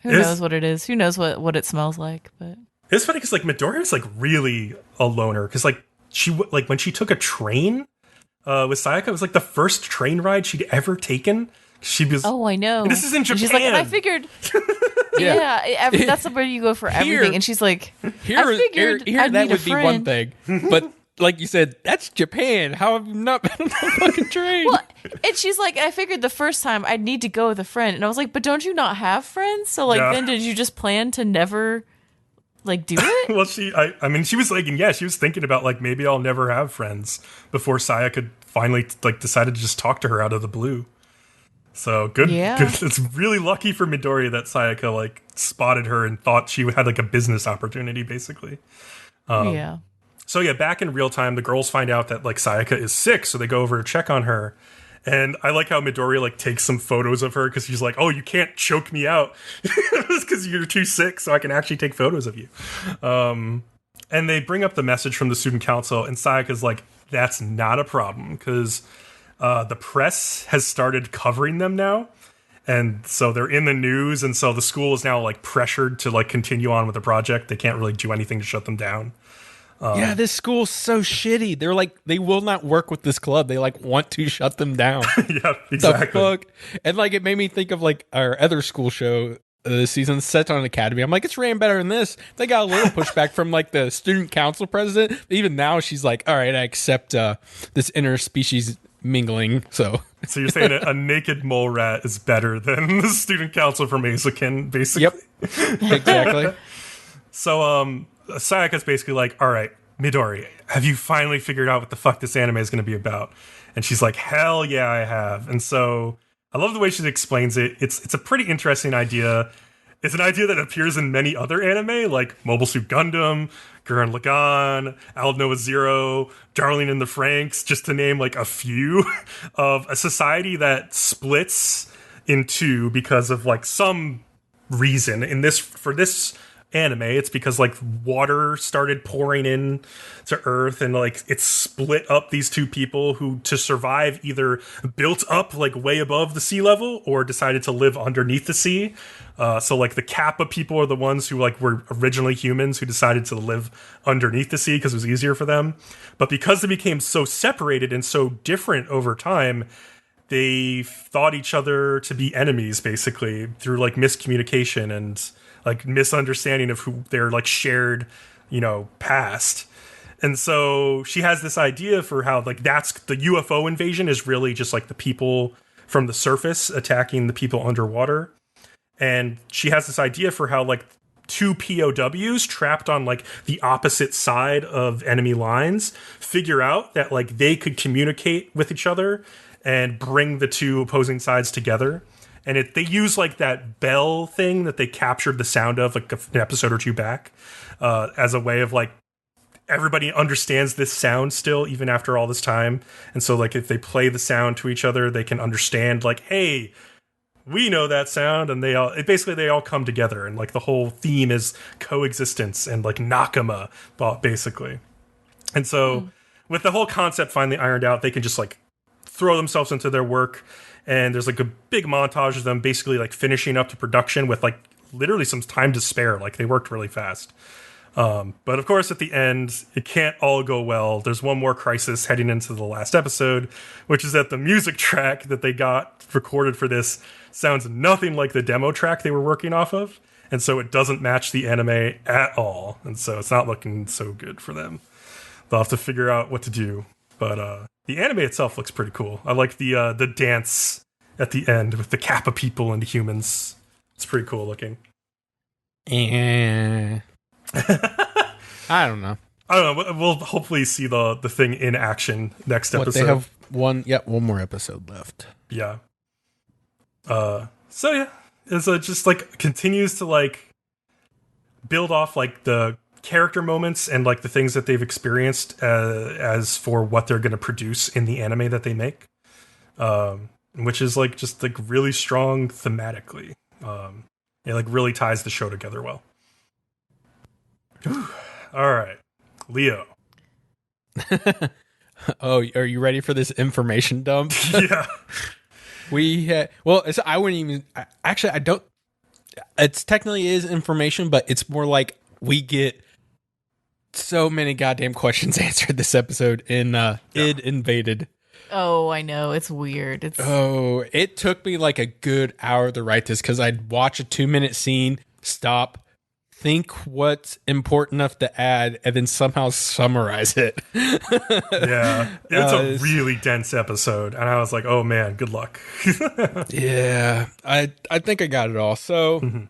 Who knows what it is? Who knows what it smells like? But it's funny because like Midori was like really a loner because like like when she took a train with Sayaka, it was like the first train ride she'd ever taken. She was I know. And this is in Japan. She's like, and I figured. That's where you go for everything. And she's like, I figured I'd that need would a be friend. one thing, but. Like you said, that's Japan. How have you not been on a fucking train? Well, and she's like, I figured the first time I'd need to go with a friend. And I was like, but don't you not have friends? So like, then did you just plan to never like do it? Well, I mean, she was like, and yeah, she was thinking about like, maybe I'll never have friends before Saya could finally like decided to just talk to her out of the blue. So good. It's really lucky for Midori that Sayaka like spotted her and thought she had like a business opportunity basically. Yeah. So yeah, back in real time, the girls find out that like Sayaka is sick, so they go over to check on her. And I like how Midori like takes some photos of her because she's like, "Oh, you can't choke me out because you're too sick, so I can actually take photos of you." And they bring up the message from the student council, and Sayaka's like, "That's not a problem because the press has started covering them now." And so they're in the news, and so the school is now like pressured to like continue on with the project. They can't really do anything to shut them down. Yeah, this school's so shitty. They're like, they will not work with this club. They like want to shut them down. Yeah, exactly. The fuck? And like, it made me think of like our other school show this season, Seton Academy. I'm like, it's ran better than this. They got a little pushback from like the student council president. Even now, she's like, all right, I accept this interspecies mingling. So you're saying a naked mole rat is better than the student council from Eizouken, basically? Yep, exactly. So Sayaka's basically like, all right, Midori, have you finally figured out what the fuck this anime is going to be about? And she's like, hell yeah, I have. And so I love the way she explains it. It's a pretty interesting idea. It's an idea that appears in many other anime, like Mobile Suit Gundam, Gurren Lagann, Al Noah Zero, Darling in the Franxx, just to name like a few, of a society that splits in two because of like some reason. For this anime. It's because like water started pouring in to Earth, and like it split up these two people who, to survive, either built up like way above the sea level or decided to live underneath the sea. So like the Kappa people are the ones who like were originally humans who decided to live underneath the sea because it was easier for them. But because they became so separated and so different over time, they thought each other to be enemies, basically, through like miscommunication and like misunderstanding of who their like shared, past. And so she has this idea for how like that's the UFO invasion is really just like the people from the surface attacking the people underwater. And she has this idea for how like two POWs trapped on like the opposite side of enemy lines figure out that like they could communicate with each other and bring the two opposing sides together. And they use like that bell thing that they captured the sound of like an episode or two back as a way of like everybody understands this sound still even after all this time. And so like if they play the sound to each other, they can understand like, hey, we know that sound. And they all come together. And like the whole theme is coexistence and like nakama, basically. And so with the whole concept finally ironed out, they can just like throw themselves into their work. And there's like a big montage of them basically like finishing up the production with like literally some time to spare. Like they worked really fast. But of course, at the end, it can't all go well. There's one more crisis heading into the last episode, which is that the music track that they got recorded for this sounds nothing like the demo track they were working off of. And so it doesn't match the anime at all. And so it's not looking so good for them. They'll have to figure out what to do. But the anime itself looks pretty cool. I like the dance at the end with the Kappa people and the humans. It's pretty cool looking. I don't know. We'll hopefully see the thing in action next episode. They have one more episode left. Yeah. So yeah, it's just like continues to like build off like the character moments and like the things that they've experienced as for what they're going to produce in the anime that they make, which is like just like really strong thematically. It like really ties the show together well. All right, Leo. Oh, are you ready for this information dump? Yeah. I wouldn't even. Actually, I don't. It's technically is information, but it's more like we get so many goddamn questions answered this episode in Id Invaded. Oh, I know. It's weird. It took me like a good hour to write this because I'd watch a 2-minute scene, stop, think what's important enough to add, and then somehow summarize it. Yeah. It's a really dense episode. And I was like, oh man, good luck. Yeah. I think I got it all. So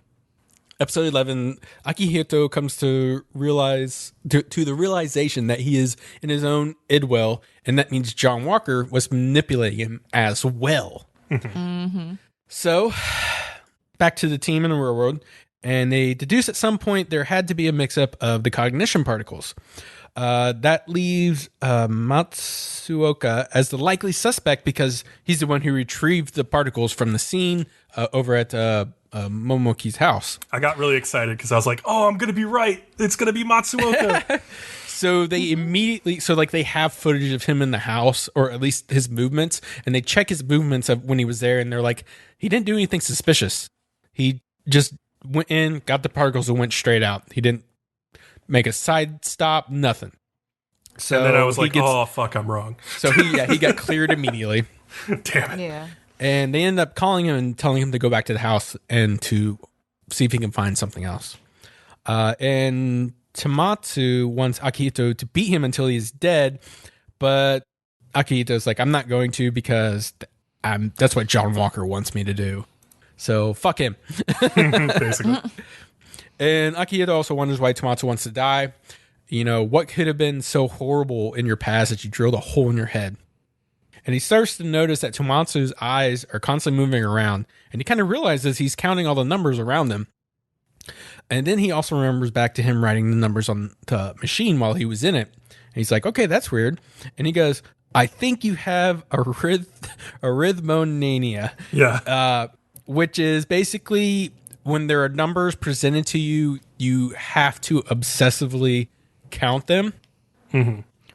episode 11, Akihito comes to the realization that he is in his own idwell, and that means John Walker was manipulating him as well. So back to the team in the real world, and they deduce at some point there had to be a mix-up of the cognition particles. That leaves Matsuoka as the likely suspect because he's the one who retrieved the particles from the scene over at Momoki's house. I got really excited because I was like, oh, I'm going to be right. It's going to be Matsuoka. So they immediately, they have footage of him in the house, or at least his movements, and they check his movements of when he was there, and they're like, he didn't do anything suspicious. He just went in, got the particles, and went straight out. He didn't make a side stop, nothing. So and then I was like, oh, fuck, I'm wrong. So he got cleared immediately. Damn it. Yeah. And they end up calling him and telling him to go back to the house and to see if he can find something else. And Tamatsu wants Akihito to beat him until he's dead, but Akihito's like, I'm not going to because that's what John Walker wants me to do. So fuck him. Basically. And Akihito also wonders why Tamatsu wants to die. You know, what could have been so horrible in your past that you drilled a hole in your head? And he starts to notice that Tomatsu's eyes are constantly moving around, and he kind of realizes he's counting all the numbers around them. And then he also remembers back to him writing the numbers on the machine while he was in it. And he's like, okay, that's weird. And he goes, I think you have arrhythmonania. Yeah. Which is basically when there are numbers presented to you, you have to obsessively count them.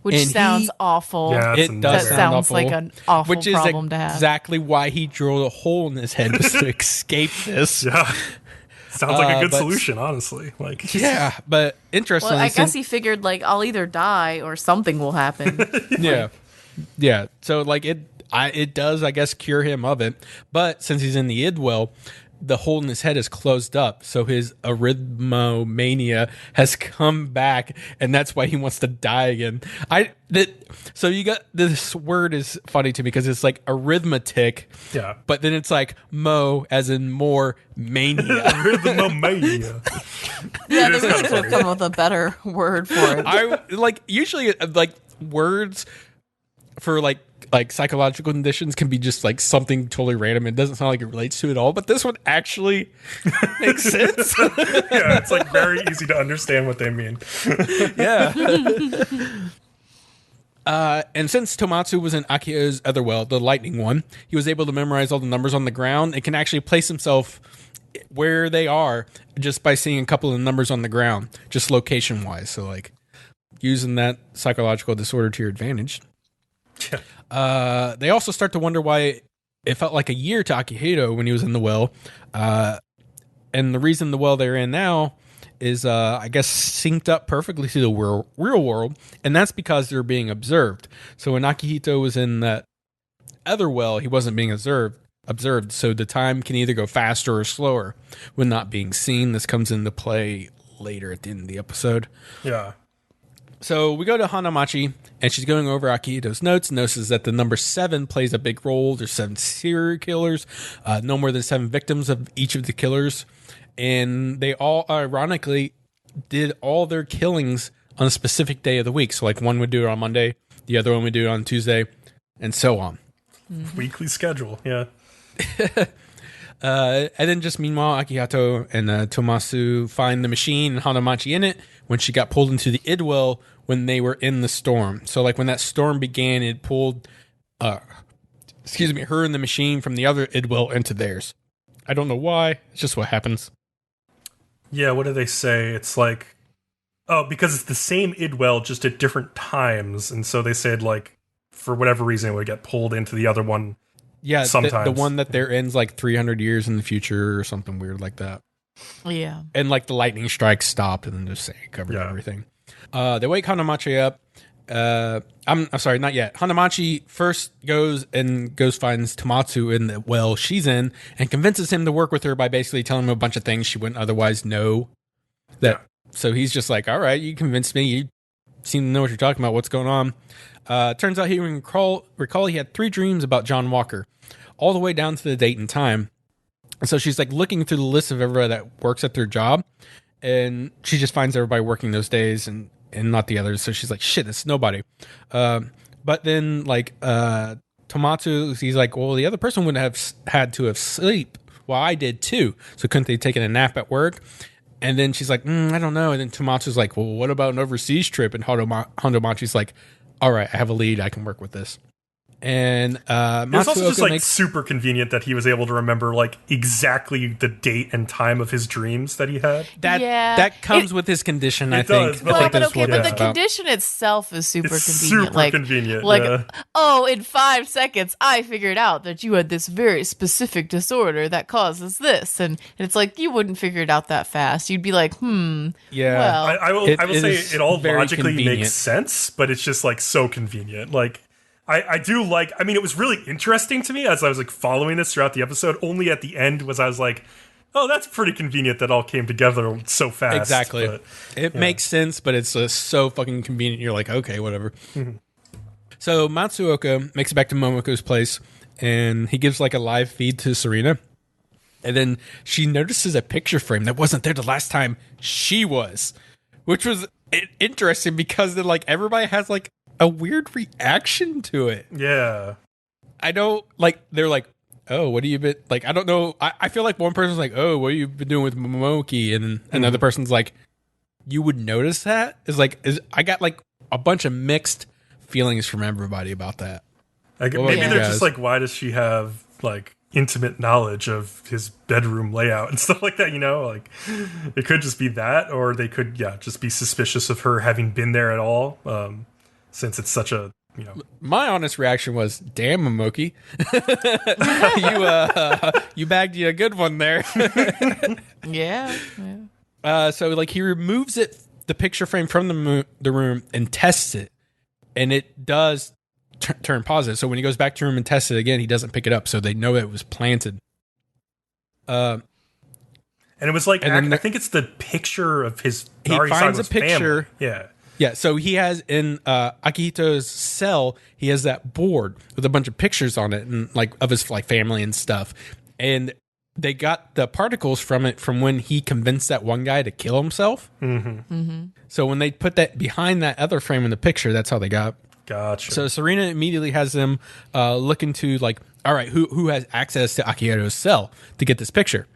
Which And sounds awful. Yeah, that's It does That sound sounds awful, like an awful which is problem to have. exactly why he drilled a hole in his head was to escape this. Yeah. Sounds like a good but- solution, honestly. Like, Yeah, but interestingly, Well, I guess he figured like I'll either die or something will happen. yeah. So like it does, I guess, cure him of it. But since he's in the idwell, the hole in his head is closed up, so his arrhythmomania has come back, and that's why he wants to die again. So you got this word is funny to me because it's like arithmetic, yeah. but then it's like mo as in more mania. Arithmomania. Yeah, It they is really kinda could have funny. come up with a better word for it. I like usually like words for like psychological conditions can be just like something totally random. It doesn't sound like it relates to it all, but this one actually makes sense. Yeah, it's like very easy to understand what they mean. Yeah. And since Tomatsu was in Akio's other well, the lightning one, he was able to memorize all the numbers on the ground and can actually place himself where they are just by seeing a couple of numbers on the ground, just location wise. So like using that psychological disorder to your advantage. They also start to wonder why it felt like a year to Akihito when he was in the well. And the reason the well they're in now is, I guess, synced up perfectly to the real world. And that's because they're being observed. So when Akihito was in that other well, he wasn't being observed. So the time can either go faster or slower when not being seen. This comes into play later at the end of the episode. Yeah. So we go to Hanamachi, and she's going over Akihito's notes, notices that the number 7 plays a big role. There's 7 serial killers, no more than 7 victims of each of the killers. And they all, ironically, did all their killings on a specific day of the week. So like one would do it on Monday, the other one would do it on Tuesday, and so on. Weekly schedule, yeah. And then just meanwhile, Akihito and Tomasu find the machine and Hanamachi in it when she got pulled into the idwell when they were in the storm. So like when that storm began, it pulled, her and the machine from the other idwell into theirs. I don't know why. It's just what happens. Yeah, what do they say? It's like, oh, because it's the same idwell, just at different times. And so they said, like, for whatever reason, it would get pulled into the other one. Yeah, sometimes. The one that they're in's like 300 years in the future or something weird like that. Yeah. And like the lightning strikes stopped and then just covered everything. They wake Hanamachi up. I'm sorry, not yet. Hanamachi first goes finds Tomatsu in the well she's in and convinces him to work with her by basically telling him a bunch of things she wouldn't otherwise know. So he's just like, all right, you convinced me. You seem to know what you're talking about. What's going on? Turns out he recall he had 3 dreams about John Walker, all the way down to the date and time. And so she's like looking through the list of everybody that works at their job, and she just finds everybody working those days and not the others. So she's like, shit, it's nobody. But then like Tomatsu, he's like, well, the other person wouldn't have had to have sleep. Well, I did too. So couldn't they taken a nap at work? And then she's like, I don't know. And then Tomatsu's like, well, what about an overseas trip? And Hanamachi's like, all right, I have a lead. I can work with this. And it's also just like super convenient that he was able to remember like exactly the date and time of his dreams that he had. That comes with his condition, I think. Does, but But the condition itself is super convenient. Super convenient. In 5 seconds, I figured out that you had this very specific disorder that causes this, and it's like you wouldn't figure it out that fast. You'd be like, Yeah. Well, I will say it all logically convenient. makes sense, but it's just like so convenient. Like. I do like, I mean, it was really interesting to me as I was like following this throughout the episode. Only at the end was I was like, oh, that's pretty convenient that all came together so fast. Exactly. But, it makes sense, but it's so fucking convenient. You're like, okay, whatever. So Matsuoka makes it back to Momoko's place, and he gives like a live feed to Serena. And then she notices a picture frame that wasn't there the last time she was, which was interesting because then like everybody has like a weird reaction to it. Yeah. I don't like, they're like, oh, what have you been, like, I don't know. I feel like one person's like, oh, what have you been doing with Momoki? And another person's like, you would notice that? I got like a bunch of mixed feelings from everybody about that. Maybe they're just like, why does she have like intimate knowledge of his bedroom layout and stuff like that, you know? Like, it could just be that, or they could, just be suspicious of her having been there at all, since it's such a, you know... My honest reaction was, damn, Momoki. You bagged you a good one there. Yeah. So, like, he removes the picture frame from the room and tests it, and it does turn positive. So when he goes back to the room and tests it again, he doesn't pick it up, so they know it was planted. And it was like, I think it's the picture of his... He finds a picture. Family. Yeah, so he has in Akihito's cell, he has that board with a bunch of pictures on it and like of his like family and stuff. And they got the particles from it from when he convinced that one guy to kill himself. So when they put that behind that other frame in the picture, that's how they got. Gotcha. So Serena immediately has them look into like, all right, who has access to Akihito's cell to get this picture?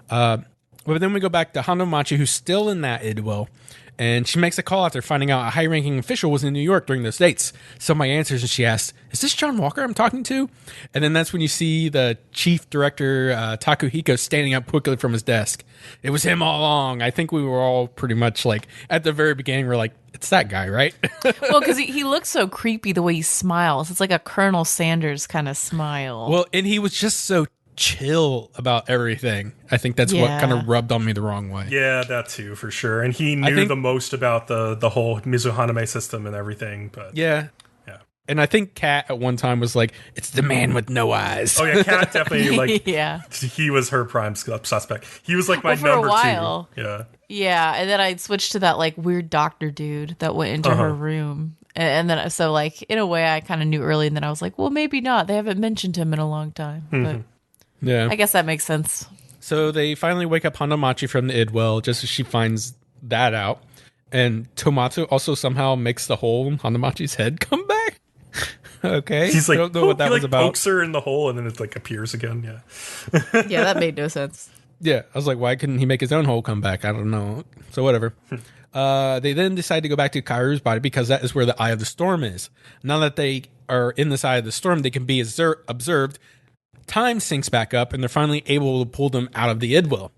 But then we go back to Hondo Machi, who's still in that Idwell. And she makes a call after finding out a high-ranking official was in New York during those dates. Somebody answers and she asks, is this John Walker I'm talking to? And then that's when you see the chief director, Takuhiko, standing up quickly from his desk. It was him all along. I think we were all pretty much like, at the very beginning, we're like, it's that guy, right? Well, because he looks so creepy the way he smiles. It's like a Colonel Sanders kind of smile. Well, and he was just so chill about everything. I think that's what kind of rubbed on me the wrong way. Yeah, that too, for sure. And he knew the most about the whole Mizuhaname system and everything. But yeah. And I think Kat at one time was like, it's the man with no eyes. Oh, yeah, Kat definitely, like, yeah. He was her prime suspect. He was, like, my for number a while. 2. Yeah. Yeah, and then I switched to that, like, weird doctor dude that went into her room. And then, so, like, in a way, I kind of knew early, and then I was like, well, maybe not. They haven't mentioned him in a long time. But yeah, I guess that makes sense. So they finally wake up Hondo Machi from the Idwell, just as she finds that out. And Tomato also somehow makes the hole in Hondo Machi's head come back. Okay. He's like, I don't know what that was about. Pokes her in the hole and then it like appears again. Yeah. Yeah, that made no sense. Yeah. I was like, why couldn't he make his own hole come back? I don't know. So whatever. They then decide to go back to Kairu's body because that is where the Eye of the Storm is. Now that they are in this Eye of the Storm, they can be observed. Time syncs back up and they're finally able to pull them out of the Idwell.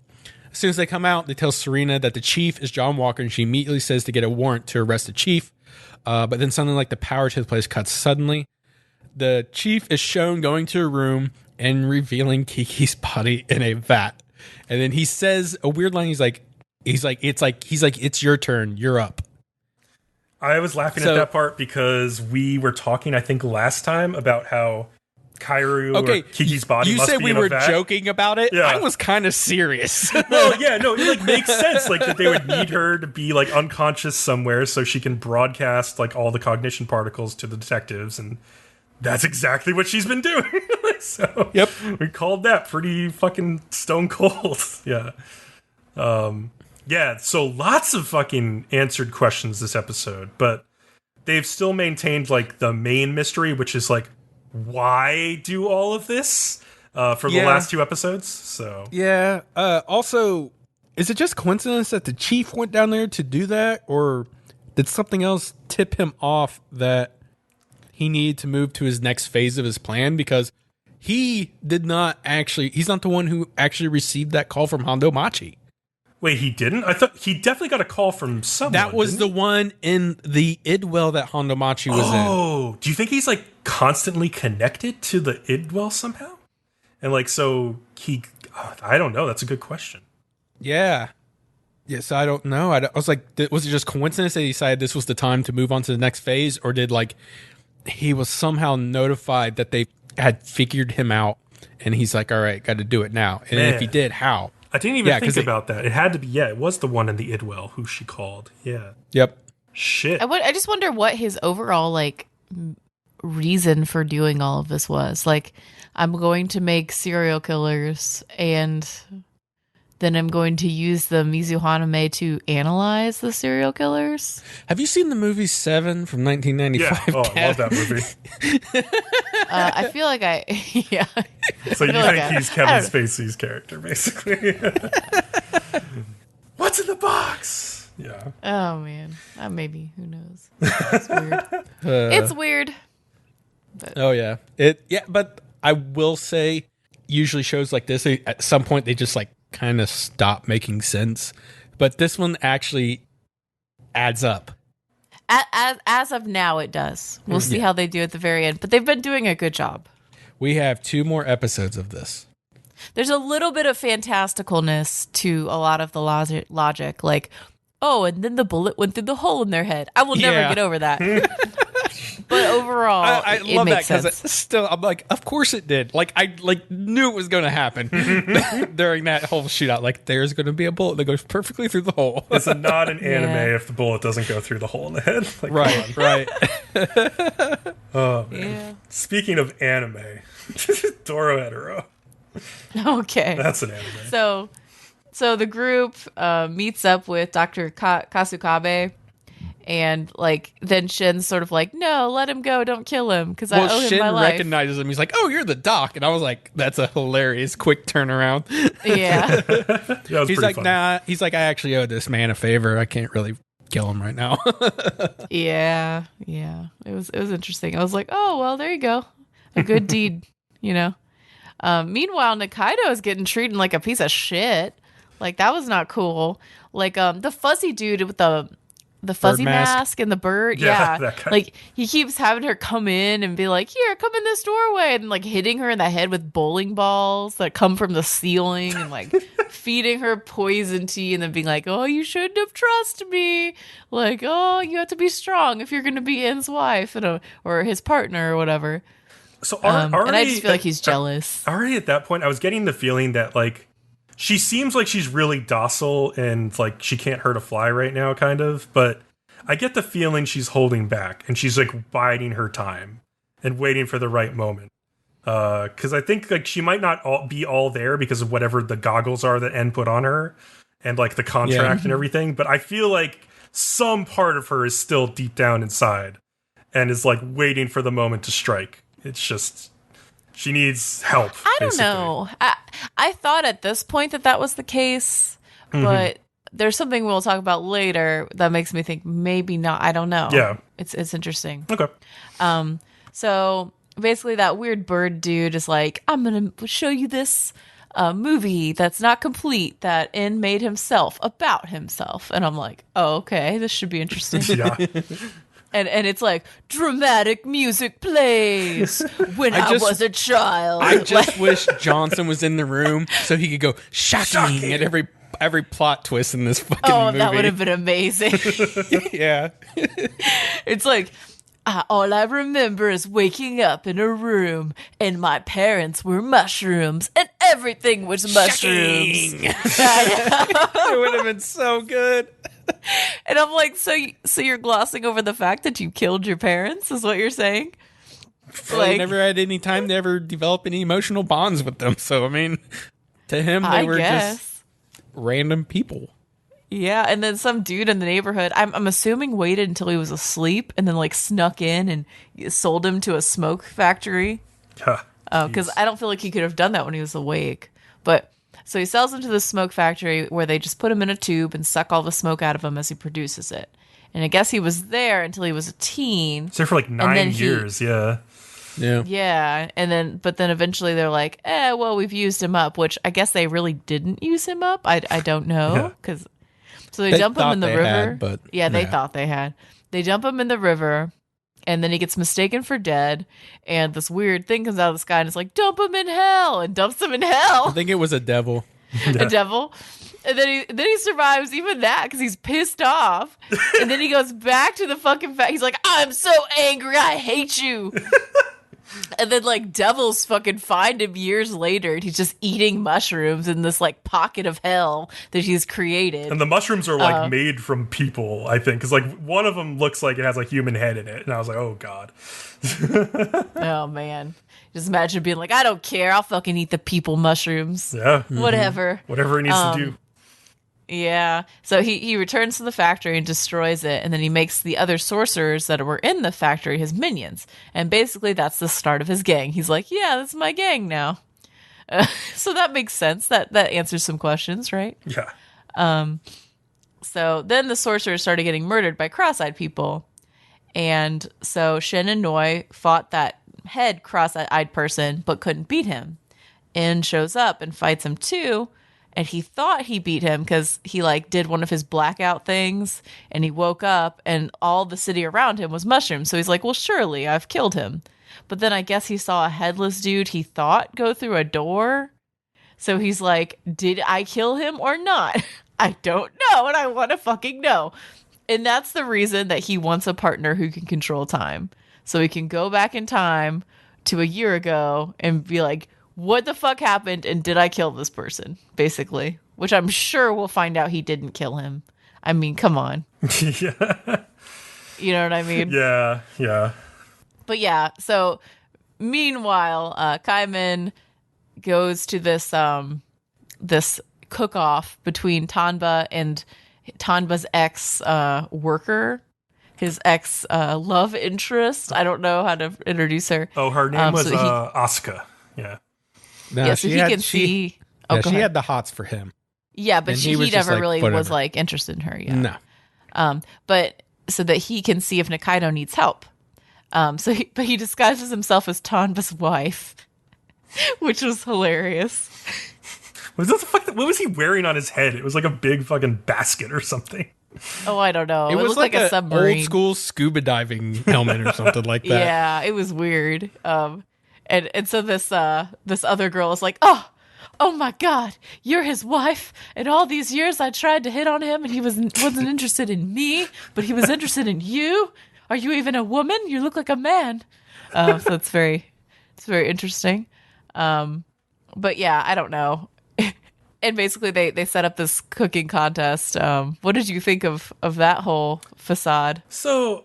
As soon as they come out, they tell Serena that the chief is John Walker and she immediately says to get a warrant to arrest the chief. But then something like the power to the place cuts suddenly. The chief is shown going to a room and revealing Kiki's body in a vat. And then he says a weird line. He's like, it's your turn. You're up. I was laughing at that part because we were talking, I think, last time about how Kairu or Kiki's body must be in a vat. You said we were joking about it? Yeah. I was kind of serious. Well, yeah, no, it like makes sense. Like that they would need her to be like unconscious somewhere so she can broadcast like all the cognition particles to the detectives, and that's exactly what she's been doing. So yep, we called that pretty fucking stone cold. Yeah. Yeah, so lots of fucking answered questions this episode, but they've still maintained like the main mystery, which is like, why do all of this for the last 2 episodes? So yeah. Also, is it just coincidence that the chief went down there to do that, or did something else tip him off that he needed to move to his next phase of his plan? Because he's not the one who actually received that call from Hondo Machi. Wait, he didn't? I thought he definitely got a call from someone. That was the one in the Idwell that Hondo Machi was in. Oh, do you think he's like constantly connected to the Idwell somehow? And like, so I don't know. That's a good question. Yeah. Yes, I don't know. I was like, was it just coincidence that he decided this was the time to move on to the next phase? Or did like, he was somehow notified that they had figured him out and he's like, all right, got to do it now. And if he did, how? I didn't even think about that. It had to be, it was the one in the Idwell who she called. Yeah. Yep. Shit. I just wonder what his overall, like, reason for doing all of this was. Like, I'm going to make serial killers, and then I'm going to use the Mizu Haname to analyze the serial killers. Have you seen the movie Seven from 1995? Yeah. Oh, I love that movie. I feel like yeah. So you think he's Kevin Spacey's character, basically. What's in the box? Yeah. Oh, man. Maybe. Who knows? It's weird. It's weird. But. Oh, yeah. But I will say usually shows like this, at some point they just like kind of stop making sense. But this one actually adds up. As of now, it does. We'll see how they do at the very end. But they've been doing a good job. We have 2 more episodes of this. There's a little bit of fantasticalness to a lot of the logic. Like, oh, and then the bullet went through the hole in their head. I will never get over that. But overall, I love that because still, I'm like, of course it did. Like, I knew it was going to happen during that whole shootout. Like, there's going to be a bullet that goes perfectly through the hole. It's not an anime if the bullet doesn't go through the hole in the head. Like, right. Oh, man. Yeah. Speaking of anime, Dorohedoro. Okay. That's an anime. So the group meets up with Dr. Kasukabe. And, like, then Shin's sort of like, no, let him go. Don't kill him because I owe him Shin my life. recognizes him. He's like, oh, you're the doc. And I was like, that's a hilarious quick turnaround. Yeah. He's like, funny. Nah. He's like, I actually owe this man a favor. I can't really kill him right now. Yeah. It was interesting. I was like, oh, well, there you go. A good deed, you know. Meanwhile, Nikaido is getting treated like a piece of shit. Like, that was not cool. Like, the fuzzy dude with the fuzzy mask and the bird. Yeah. Like, he keeps having her come in and be like, here, come in this doorway. And, like, hitting her in the head with bowling balls that come from the ceiling and, like, feeding her poison tea and then being like, oh, you shouldn't have trusted me. Like, oh, you have to be strong if you're going to be In's wife or his partner or whatever. So and I just feel like he's jealous. Already at that point, I was getting the feeling that, like, she seems like she's really docile and, like, she can't hurt a fly right now, kind of. But I get the feeling she's holding back and she's, like, biding her time and waiting for the right moment. Because I think, like, she might not be all there because of whatever the goggles are that N put on her and, like, the contract and everything. But I feel like some part of her is still deep down inside and is, like, waiting for the moment to strike. It's just... She needs help. I don't know. I thought at this point that was the case, but there's something we'll talk about later that makes me think maybe not. I don't know. Yeah. It's interesting. Okay. So basically that weird bird dude is like, I'm going to show you this movie that's not complete that In made himself about himself. And I'm like, oh, okay, this should be interesting. Yeah. And it's like, dramatic music plays when I was a child. I just wish Johnson was in the room so he could go shocking at every plot twist in this fucking movie. Oh, that would have been amazing. Yeah. It's like, all I remember is waking up in a room and my parents were mushrooms and everything was mushrooms. It would have been so good. And I'm like, so you're glossing over the fact that you killed your parents, is what you're saying? Well, he never had any time to ever develop any emotional bonds with them. So, I mean, to him, they were just random people. Yeah, and then some dude in the neighborhood, I'm assuming waited until he was asleep and then, like, snuck in and sold him to a smoke factory. Because I don't feel like he could have done that when he was awake. But... So he sells him to the smoke factory where they just put him in a tube and suck all the smoke out of him as he produces it. And I guess he was there until he was a teen. He's there for like 9 years, yeah. Yeah. But then eventually they're like, well, we've used him up, which I guess they really didn't use him up. I don't know. So they dump him in the river. They thought they had. They dump him in the river. And then he gets mistaken for dead, and this weird thing comes out of the sky and it's like, dump him in hell, and dumps him in hell. I think it was a devil. A devil. And then he survives even that because he's pissed off. And then he goes back to the fucking he's like, I'm so angry, I hate you. And then, like, devils fucking find him years later, and he's just eating mushrooms in this, like, pocket of hell that he's created. And the mushrooms are, like, made from people, I think. Because, like, one of them looks like it has a human head in it. And I was like, oh, God. Oh, man. Just imagine being like, I don't care. I'll fucking eat the people mushrooms. Yeah. Whatever. Whatever he needs to do. Yeah. So he returns to the factory and destroys it, and then he makes the other sorcerers that were in the factory his minions. And basically that's the start of his gang. He's like, yeah, that's my gang now. So that makes sense. That answers some questions, right? Yeah. So then the sorcerers started getting murdered by cross-eyed people. And so Shin and Noi fought that head cross-eyed person but couldn't beat him. In shows up and fights him too. And he thought he beat him because he like did one of his blackout things and he woke up and all the city around him was mushrooms. So he's like, well, surely I've killed him. But then I guess he saw a headless dude he thought go through a door. So he's like, did I kill him or not? I don't know. And I want to fucking know. And that's the reason that he wants a partner who can control time. So he can go back in time to a year ago and be like, what the fuck happened and did I kill this person? Basically. Which I'm sure we'll find out he didn't kill him. I mean, come on. Yeah. You know what I mean? Yeah, yeah. But yeah, so meanwhile, Kaiman goes to this this cook-off between Tanba and Tanba's ex worker, his ex love interest. I don't know how to introduce her. Oh, her name was Asuka. Yeah. No, yeah, so he can see. Yeah, she had the hots for him. Yeah, but he never like, really whatever. was like interested in her. Yeah. No. But so that he can see if Nikaido needs help. But he disguises himself as Tanba's wife, which was hilarious. What was he wearing on his head? It was like a big fucking basket or something. Oh, I don't know. It was looked like a submarine. old school scuba diving helmet or something like that. Yeah, it was weird. And so this other girl is like, oh my God, you're his wife. And all these years I tried to hit on him and he wasn't interested in me, but he was interested in you. Are you even a woman? You look like a man. So it's very interesting. But yeah, I don't know. And basically they set up this cooking contest. What did you think of that whole facade? So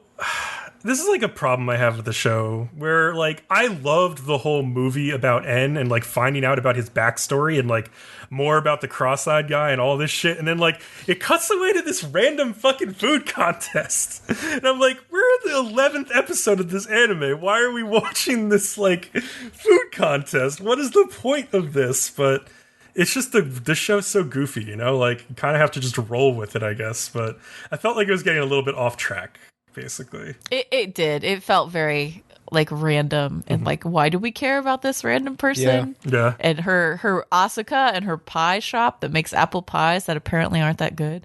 this is like a problem I have with the show where like I loved the whole movie about N and like finding out about his backstory and like more about the cross-eyed guy and all this shit. And then like it cuts away to this random fucking food contest. And I'm like, we're in the 11th episode of this anime. Why are we watching this like food contest? What is the point of this? But it's just the show's so goofy, you know, like you kind of have to just roll with it, I guess. But I felt like it was getting a little bit off track. Basically, it did. It felt very like random and like, why do we care about this random person? Yeah. And her Asuka and her pie shop that makes apple pies that apparently aren't that good.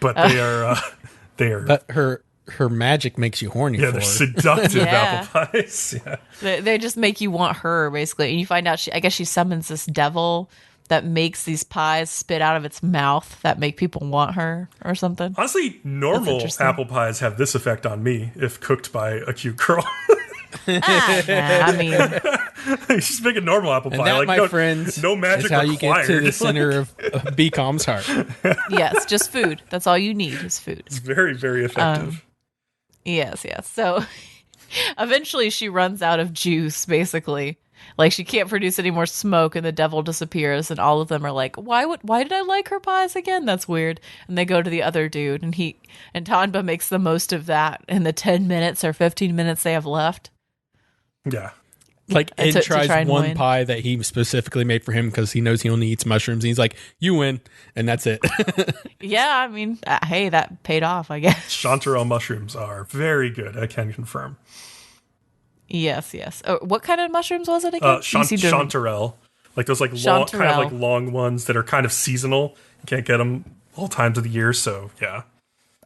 But they are. But her magic makes you horny. Yeah, for they're her. seductive apple pies. Yeah. They just make you want her basically, and you find out I guess she summons this devil that makes these pies spit out of its mouth that make people want her or something. Honestly, normal apple pies have this effect on me if cooked by a cute girl. I mean, she's making normal apple pie. And that, like, my friends, no magic is how required. you get to the center of Bcom's heart. yes, just food. That's all you need is food. It's very, very effective. Yes. So eventually she runs out of juice, basically. Like she can't produce any more smoke and the devil disappears and all of them are like, why did I like her pies again? That's weird. And they go to the other dude and Tanba makes the most of that in the 10 minutes or 15 minutes they have left. Yeah. Like Ed tries try and one win. pie that he specifically made for him because he knows he only eats mushrooms. And he's like, you win. And that's it. Yeah, I mean, hey, that paid off, I guess. Chanterelle mushrooms are very good. I can confirm. Yes. Oh, what kind of mushrooms was it again? Chanterelle. Like those like long, kind of like long ones that are kind of seasonal. You can't get them all times of the year. So yeah.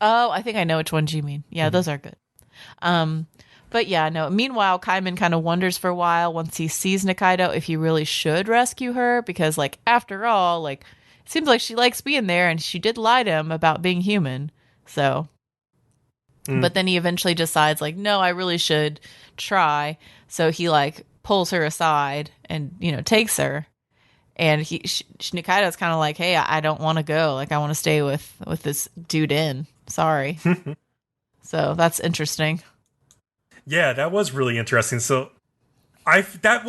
Oh, I think I know which ones you mean. Yeah, those are good. But yeah, no. Meanwhile, Kaiman kind of wonders for a while once he sees Nikaido if he really should rescue her because, like, after all, like, it seems like she likes being there and she did lie to him about being human. So, but then he eventually decides, like, no, I really should try. So he like pulls her aside and takes her. And Nikaido's kind of like, hey, I don't want to go. Like, I want to stay with this dude in. Sorry. So that's interesting. Yeah, that was really interesting. So that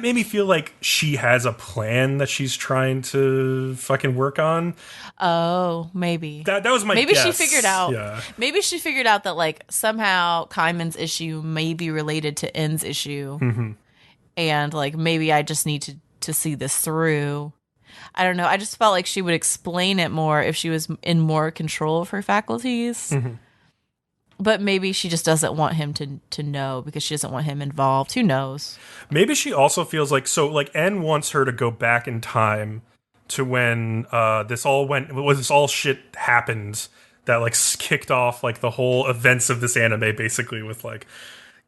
made me feel like she has a plan that she's trying to fucking work on. Oh, maybe. That was my maybe guess. she figured out. Yeah. Maybe she figured out that like somehow Kaiman's issue may be related to N's issue, and like maybe I just need to see this through. I don't know. I just felt like she would explain it more if she was in more control of her faculties. But maybe she just doesn't want him to know because she doesn't want him involved. Who knows? Maybe she also feels like, so like N wants her to go back in time to when this all shit happened that like kicked off like the whole events of this anime, basically, with like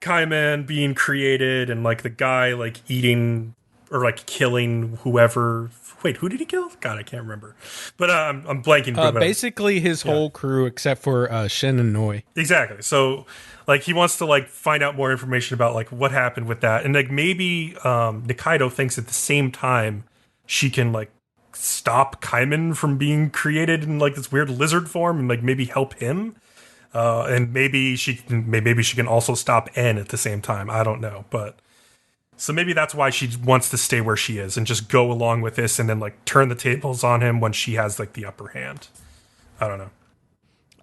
Kaiman being created and like the guy like eating or like killing whoever. Wait, who did he kill? God, I can't remember. But I'm blanking. Basically his whole crew except for Shin and Noi. Exactly. So like he wants to like find out more information about like what happened with that. And like maybe Nikaido thinks at the same time she can like stop Kaiman from being created in like this weird lizard form and like maybe help him. And maybe she can also stop N at the same time. I don't know, but so maybe that's why she wants to stay where she is and just go along with this and then like turn the tables on him when she has like the upper hand. I don't know.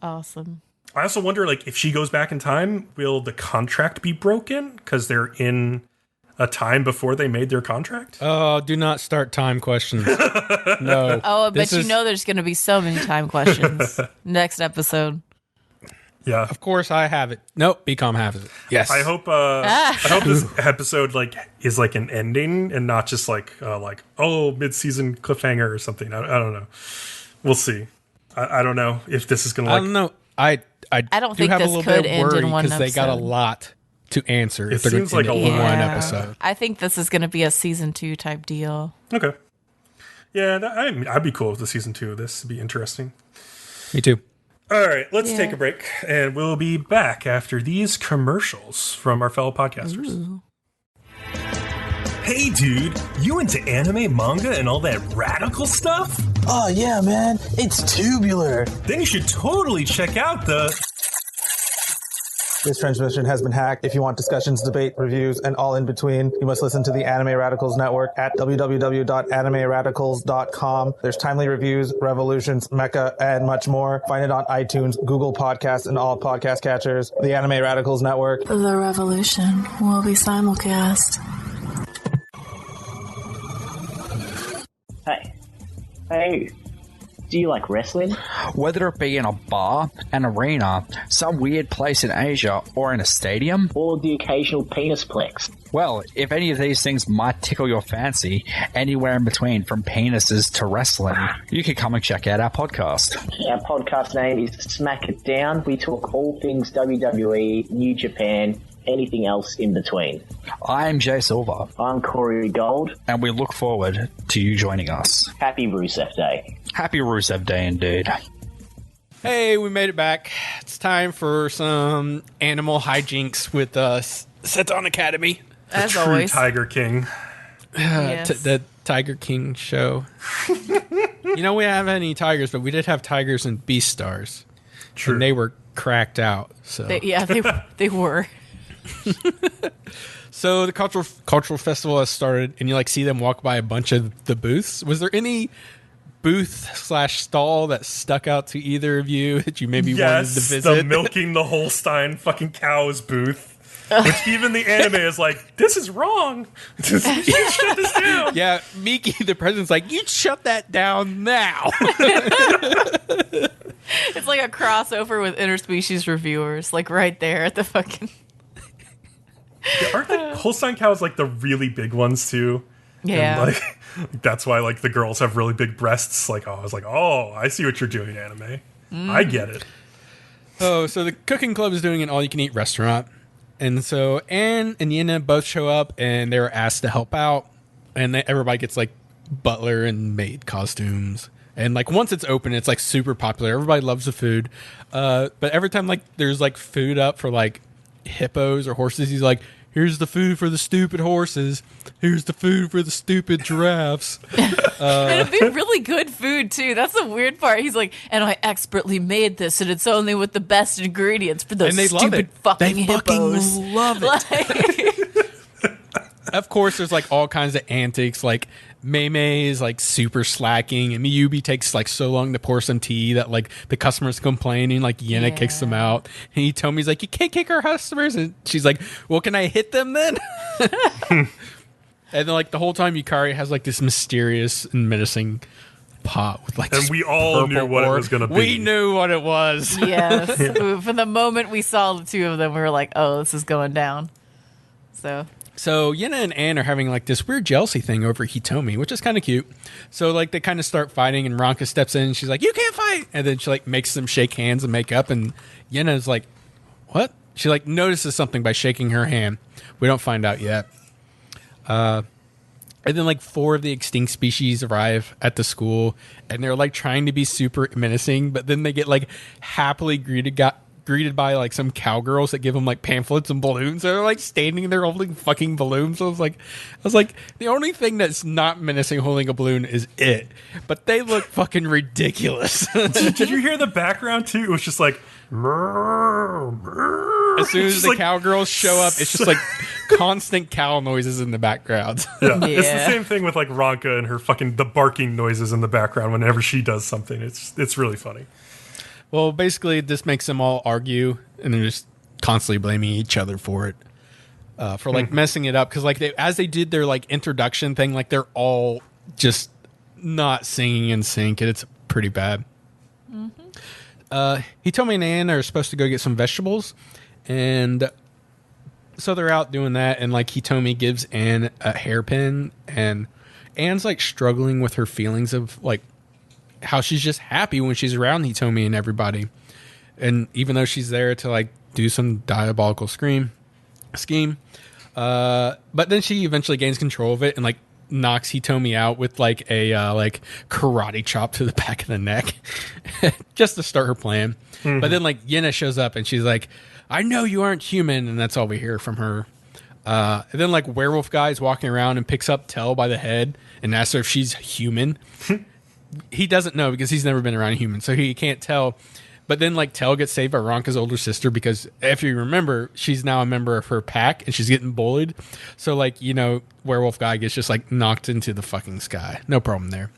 Awesome. I also wonder like if she goes back in time, will the contract be broken because they're in a time before they made their contract? Oh, do not start time questions. No. Oh, but you know there's going to be so many time questions next episode. Yeah, of course I have it. Nope, Bcom has it. Yes, I hope. I hope this episode like is like an ending and not just like mid-season cliffhanger or something. I don't know. We'll see. I don't know if this is gonna. Like, I don't know. I don't do think have this a little could bit of end worry in one because they got a episode. lot to answer. It if they're seems like a lot. one episode. I think this is going to be a season 2 type deal. Okay. Yeah, I'd be cool with the season 2 of this. It'd be interesting. Me too. All right, let's take a break, and we'll be back after these commercials from our fellow podcasters. Ooh. Hey, dude, you into anime, manga, and all that radical stuff? Oh, yeah, man. It's tubular. Then you should totally check out the... This transmission has been hacked. If you want discussions, debate, reviews, and all in between, you must listen to the Anime Radicals Network at www.animeradicals.com. There's timely reviews, revolutions, mecha, and much more. Find it on iTunes, Google Podcasts, and all podcast catchers. The Anime Radicals Network. The revolution will be simulcast. Hey, do you like wrestling? Whether it be in a bar, an arena, some weird place in Asia, or in a stadium? Or the occasional penisplex? Well, if any of these things might tickle your fancy, anywhere in between from penises to wrestling, you can come and check out our podcast. Our podcast name is Smack It Down. We talk all things WWE, New Japan, anything else in between. I'm Jay Silver. I'm Corey Gold. And we look forward to you joining us. Happy Rusev Day. Happy Rusev Day indeed. Hey, we made it back. It's time for some animal hijinks with Seton Academy. As True always. Tiger King. Yes. The Tiger King show. We don't have any tigers, but we did have tigers and Beastars. True. And they were cracked out. So They were. So the cultural festival has started, and you see them walk by a bunch of the booths. Was there any booth/stall that stuck out to either of you that you maybe wanted to visit? The milking the Holstein fucking cows booth. Which even the anime is like, this is wrong. Just shut this down. Yeah, Miki, the president's like, you shut that down now. It's like a crossover with Interspecies Reviewers, like right there at the fucking... Aren't the Holstein cows like the really big ones too? Yeah. And, that's why the girls have really big breasts. I was like, oh, I see what you're doing, anime. I get it. So the cooking club is doing an all-you-can-eat restaurant. And so Anne and Yena both show up, and they were asked to help out. And everybody gets butler and maid costumes. And once it's open, it's super popular. Everybody loves the food. But every time there's food up for hippos or horses, he's like, here's the food for the stupid horses. Here's the food for the stupid giraffes. And it'd be really good food too. That's the weird part. He's like, and I expertly made this, and it's only with the best ingredients for those And they love stupid it. fucking They hippos. fucking love it. Of course, there's all kinds of antics. Mei is super slacking, and Miyubi takes so long to pour some tea that the customer's complaining. Yena kicks them out, and he told me, he's like, you can't kick our customers, and she's like, well, can I hit them then? And then the whole time Yukari has this mysterious and menacing pot with like And we all knew what it was going to be. We knew what it was. Yes. From the moment we saw the two of them, we were like, oh, this is going down. So Yena and Anne are having like this weird jealousy thing over Hitomi, which is kind of cute. So like they kind of start fighting, and Ranka steps in and she's like, "You can't fight!" And then she like makes them shake hands and make up, and Yena's like, "What?" She like notices something by shaking her hand. We don't find out yet. And then like 4 of the extinct species arrive at the school, and they're like trying to be super menacing, but then they get like happily greeted by like some cowgirls that give them like pamphlets and balloons. They're like standing there holding fucking balloons. So I was like, the only thing that's not menacing holding a balloon is it, but they look fucking ridiculous. Did you hear the background too? It was just like, as soon as the cowgirls show up, it's just like constant cow noises in the background. Yeah. It's the same thing with like Ranka and her fucking the barking noises in the background whenever she does something. It's really funny. Well, basically, this makes them all argue, and they're just constantly blaming each other for it, for like messing it up. Because like as they did their like introduction thing, like they're all just not singing in sync, and it's pretty bad. Hitomi and Anne are supposed to go get some vegetables, and so they're out doing that. And like Hitomi gives Anne a hairpin, and Anne's like struggling with her feelings of like how she's just happy when she's around Hitomi and everybody. And even though she's there to like do some diabolical scheme, but then she eventually gains control of it and like knocks Hitomi out with like a like karate chop to the back of the neck just to start her plan. But then like Yena shows up and she's like, "I know you aren't human," and that's all we hear from her. And then like werewolf guy is walking around and picks up Tell by the head and asks her if she's human. He doesn't know because he's never been around a human, so he can't tell. But then, like, Tell gets saved by Ranka's older sister because, if you remember, she's now a member of her pack and she's getting bullied. So, like, you know, werewolf guy gets just, like, knocked into the fucking sky. No problem there.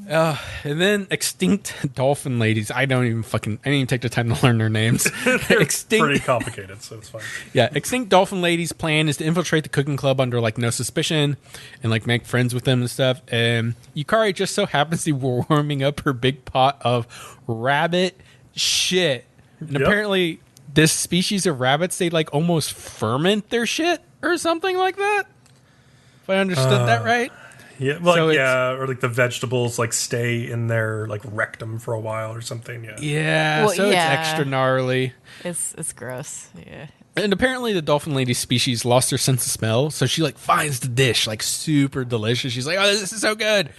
And then extinct dolphin ladies. I didn't even take the time to learn their names. They're pretty complicated, so it's fine. Yeah, extinct dolphin ladies' plan is to infiltrate the cooking club under like no suspicion and like make friends with them and stuff. And Yukari just so happens to be warming up her big pot of rabbit shit. And apparently this species of rabbits, they like almost ferment their shit or something like that. If I understood that right. Yeah, well, so or like the vegetables like stay in their like rectum for a while or something. Yeah, well, so it's extra gnarly. It's gross. Yeah. And apparently the dolphin lady species lost her sense of smell, so she like finds the dish like super delicious. She's like, "Oh, this is so good."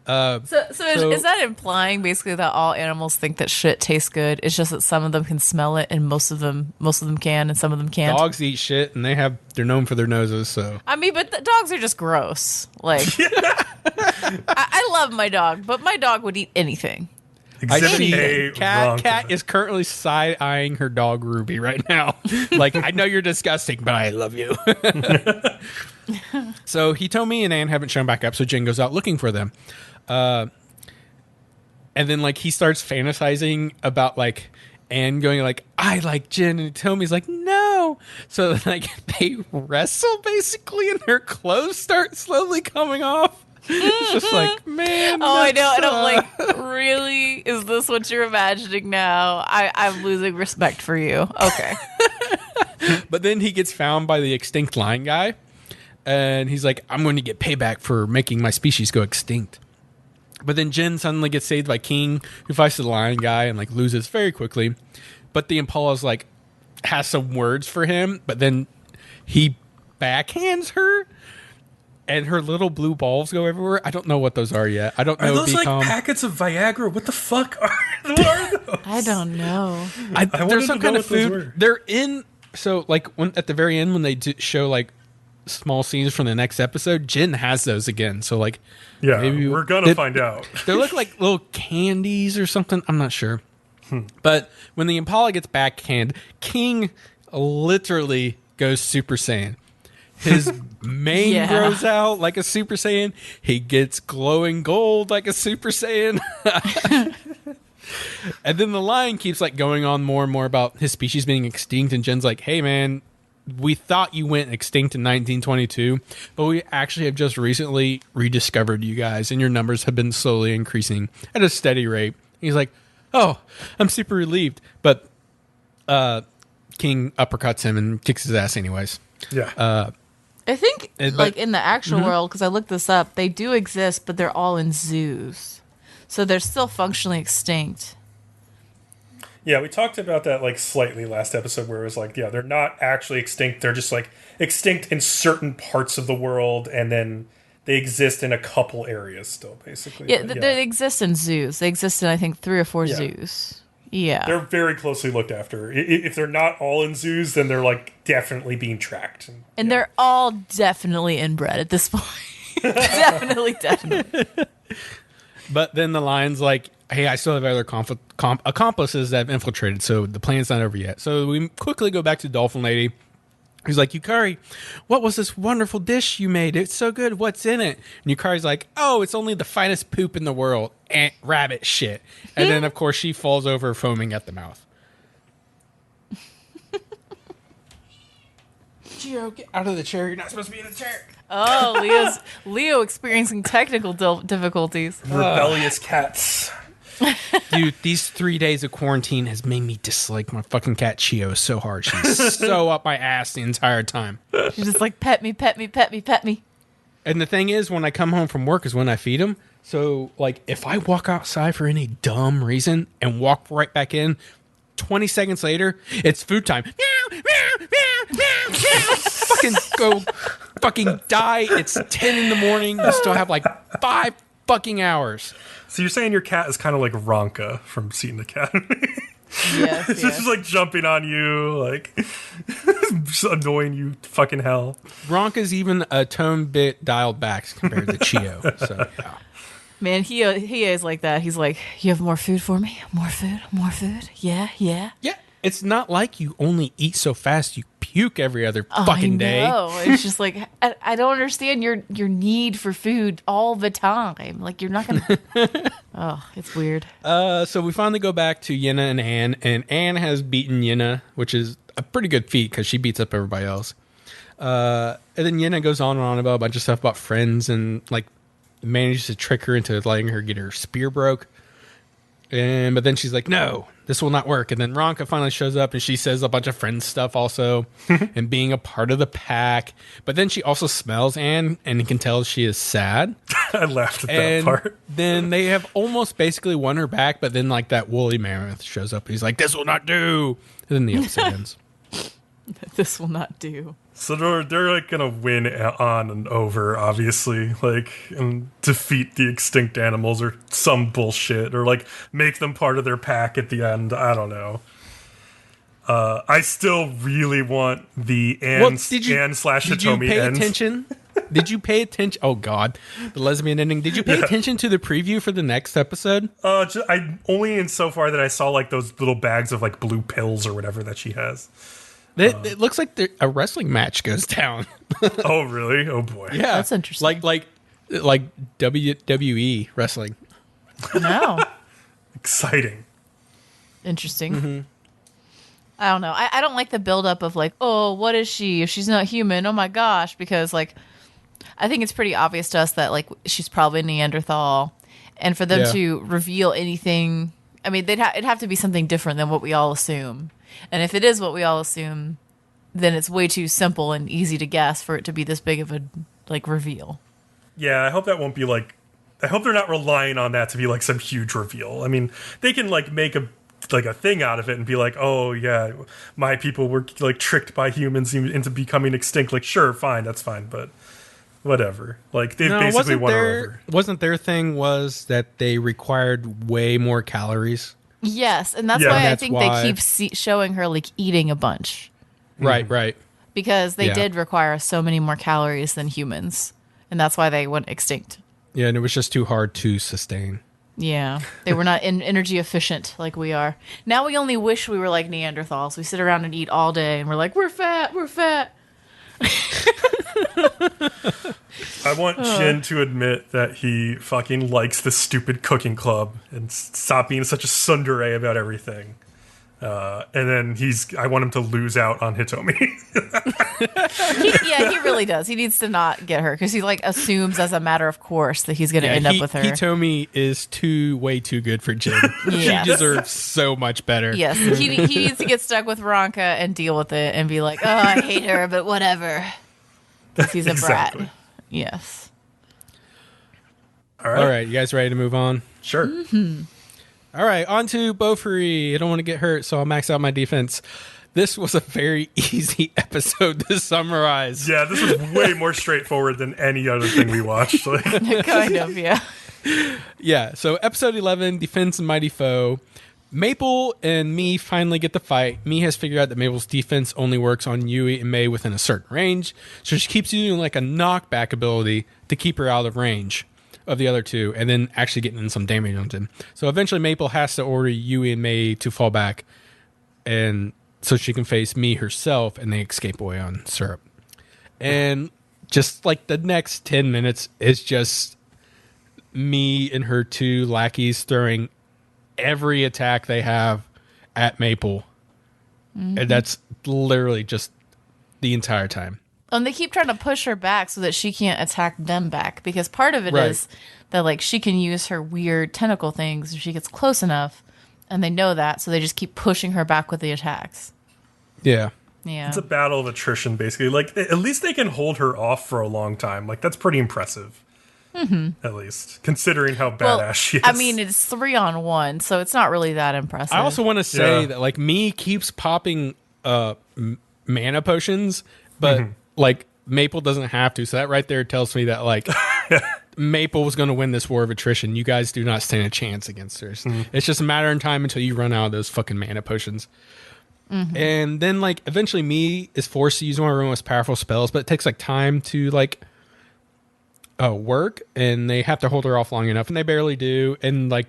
So is that implying basically that all animals think that shit tastes good? It's just that some of them can smell it, and most of them can, and some of them can't. Dogs eat shit, and they're known for their noses. So I mean, but the dogs are just gross. Like, I love my dog, but my dog would eat anything. Cat is currently side-eyeing her dog Ruby right now. Like, I know you're disgusting, but I love you. So Hitomi and Anne haven't shown back up, so Jin goes out looking for them. And then like he starts fantasizing about like Anne going like, "I like Jin," and Hitomi's like, "No." So like they wrestle basically, and their clothes start slowly coming off. It's just like, man. Oh, I know. And I'm like, really? Is this what you're imagining now? I'm losing respect for you. Okay. But then he gets found by the extinct lion guy. And he's like, "I'm going to get payback for making my species go extinct." But then Jin suddenly gets saved by King, who fights the lion guy and like loses very quickly. But the Impala's like, has some words for him. But then he backhands her. And her little blue balls go everywhere. I don't know what those are yet. I don't know. Are those like packets of Viagra? What the fuck are those? I don't know. There's some kind of food. They're in. So like at the very end when they show like small scenes from the next episode, Jin has those again. So like, yeah, maybe we're gonna find out. They look like little candies or something. I'm not sure. But when the Impala gets backhand, King literally goes Super Saiyan. His mane grows out like a Super Saiyan. He gets glowing gold like a Super Saiyan. And then the lion keeps like going on more and more about his species being extinct. And Jen's like, "Hey man, we thought you went extinct in 1922, but we actually have just recently rediscovered you guys, and your numbers have been slowly increasing at a steady rate. He's like, oh, I'm super relieved. But King uppercuts him and kicks his ass anyways. Yeah. I think, like, in the actual world, because I looked this up, they do exist, but they're all in zoos. So they're still functionally extinct. Yeah, we talked about that, like, slightly last episode, where it was like, yeah, they're not actually extinct. They're just, like, extinct in certain parts of the world, and then they exist in a couple areas still, basically. Yeah, they exist in zoos. They exist in, I think, 3 or 4 zoos. Yeah. They're very closely looked after. If they're not all in zoos, then they're, like, definitely being tracked. And they're all definitely inbred at this point. Definitely. But then the lion's like, hey, I still have other accomplices that have infiltrated, so the plan's not over yet. So we quickly go back to Dolphin Lady. He's like, Yukari, what was this wonderful dish you made? It's so good. What's in it? And Yukari's like, oh, it's only the finest poop in the world. Rabbit shit. And then, of course, she falls over foaming at the mouth. Gio, get out of the chair. You're not supposed to be in the chair. Oh, Leo experiencing technical difficulties. Rebellious cats. Dude, these 3 days of quarantine has made me dislike my fucking cat Chio so hard. She's so up my ass the entire time. She's just like, pet me, pet me, pet me, pet me. And the thing is, when I come home from work is when I feed him. So, like, if I walk outside for any dumb reason and walk right back in, 20 seconds later, it's food time. Meow, meow, meow, meow, meow. Fucking go fucking die. It's 10 in the morning. You still have like 5 fucking hours. So you're saying your cat is kind of like Ronka from Seton Academy? Yes, It's just like jumping on you, like just annoying you fucking hell. Ronka's even a tone bit dialed back compared to Chio. So, yeah. Man, he is like that. He's like, you have more food for me? More food? More food? Yeah. Yeah, it's not like you only eat so fast you puke every other fucking day. No, it's just like, I don't understand your need for food all the time. Like, you're not gonna. Oh, it's weird. So we finally go back to Yenna and Anne has beaten Yenna, which is a pretty good feat because she beats up everybody else. And then Yenna goes on and on about a bunch of stuff about friends and like manages to trick her into letting her get her spear broke. But then she's like, no, this will not work. And then Ronka finally shows up and she says a bunch of friend stuff also and being a part of the pack. But then she also smells Anne and you can tell she is sad. I laughed at that part. Then they have almost basically won her back. But then like that woolly mammoth shows up. And he's like, this will not do. And then the episode ends. This will not do. So they're like gonna win on and over, obviously, like, and defeat the extinct animals or some bullshit, or like make them part of their pack at the end. I don't know. I still really want the Anne slash Hitomi. Did you pay ends. attention? Did you pay attention? Oh God, the lesbian ending. Did you pay attention to the preview for the next episode? I only in so far that I saw like those little bags of like blue pills or whatever that she has. It looks like a wrestling match goes down. Oh, really? Oh, boy. Yeah. That's interesting. Like WWE wrestling. No. Exciting. Interesting. Mm-hmm. I don't know. I don't like the buildup of like, oh, what is she? If she's not human, oh my gosh. Because like, I think it's pretty obvious to us that like she's probably Neanderthal. And for them to reveal anything, I mean, it'd have to be something different than what we all assume. And if it is what we all assume, then it's way too simple and easy to guess for it to be this big of a like reveal. Yeah, I hope that won't be like. I hope they're not relying on that to be like some huge reveal. I mean, they can like make a thing out of it and be like, oh yeah, my people were like tricked by humans into becoming extinct. Like, sure, fine, that's fine, but whatever. Like they basically won her over. Wasn't their thing was that they required way more calories? Yes, and that's why I think they keep showing her like eating a bunch. Right. Because they did require so many more calories than humans, and that's why they went extinct. Yeah, and it was just too hard to sustain. Yeah, they were not energy efficient like we are. Now we only wish we were like Neanderthals. We sit around and eat all day, and we're like, we're fat. I want Jin to admit that he fucking likes this stupid cooking club and stop being such a tsundere about everything. And then I want him to lose out on Hitomi. He really does. He needs to not get her because he like assumes as a matter of course that he's going to end up with her. Hitomi is way too good for Jin. Yes. She deserves so much better. Yes, he needs to get stuck with Ranka and deal with it and be like, oh, I hate her, but whatever. Because he's a Exactly. brat. Yes. All All right, you guys ready to move on? Sure. All right, on to BOFURI. I don't want to get hurt, so I'll max out my defense. This was a very easy episode to summarize. Yeah, this was way more straightforward than any other thing we watched. Like, Kind of, yeah. Yeah, so episode 11, Defense and Mighty Foe. Maple and Mii finally get the fight. Mii has figured out that Maple's defense only works on Yui and Mei within a certain range, so she keeps using like a knockback ability to keep her out of range of the other two, and then actually getting in some damage on them. So eventually Maple has to order Yui and Mei to fall back, and so she can face Mii herself, and they escape away on Syrup. And just like the next 10 minutes is just Mii and her two lackeys throwing every attack they have at Maple. And that's literally just the entire time. And they keep trying to push her back so that she can't attack them back. Because part of it is that like she can use her weird tentacle things if she gets close enough. And they know that, so they just keep pushing her back with the attacks. Yeah. Yeah. it's a battle of attrition, basically. Like, at least they can hold her off for a long time. Like, that's pretty impressive. At least, considering how badass she is. I mean, it's 3-on-1, so it's not really that impressive. I also want to say that like Mii keeps popping mana potions, but like Maple doesn't have to. So that right there tells me that like Maple was going to win this war of attrition. You guys do not stand a chance against her. It's just a matter of time until you run out of those fucking mana potions. And then like eventually Mii is forced to use one of her most powerful spells, but it takes like time to like work, and they have to hold her off long enough, and they barely do. And like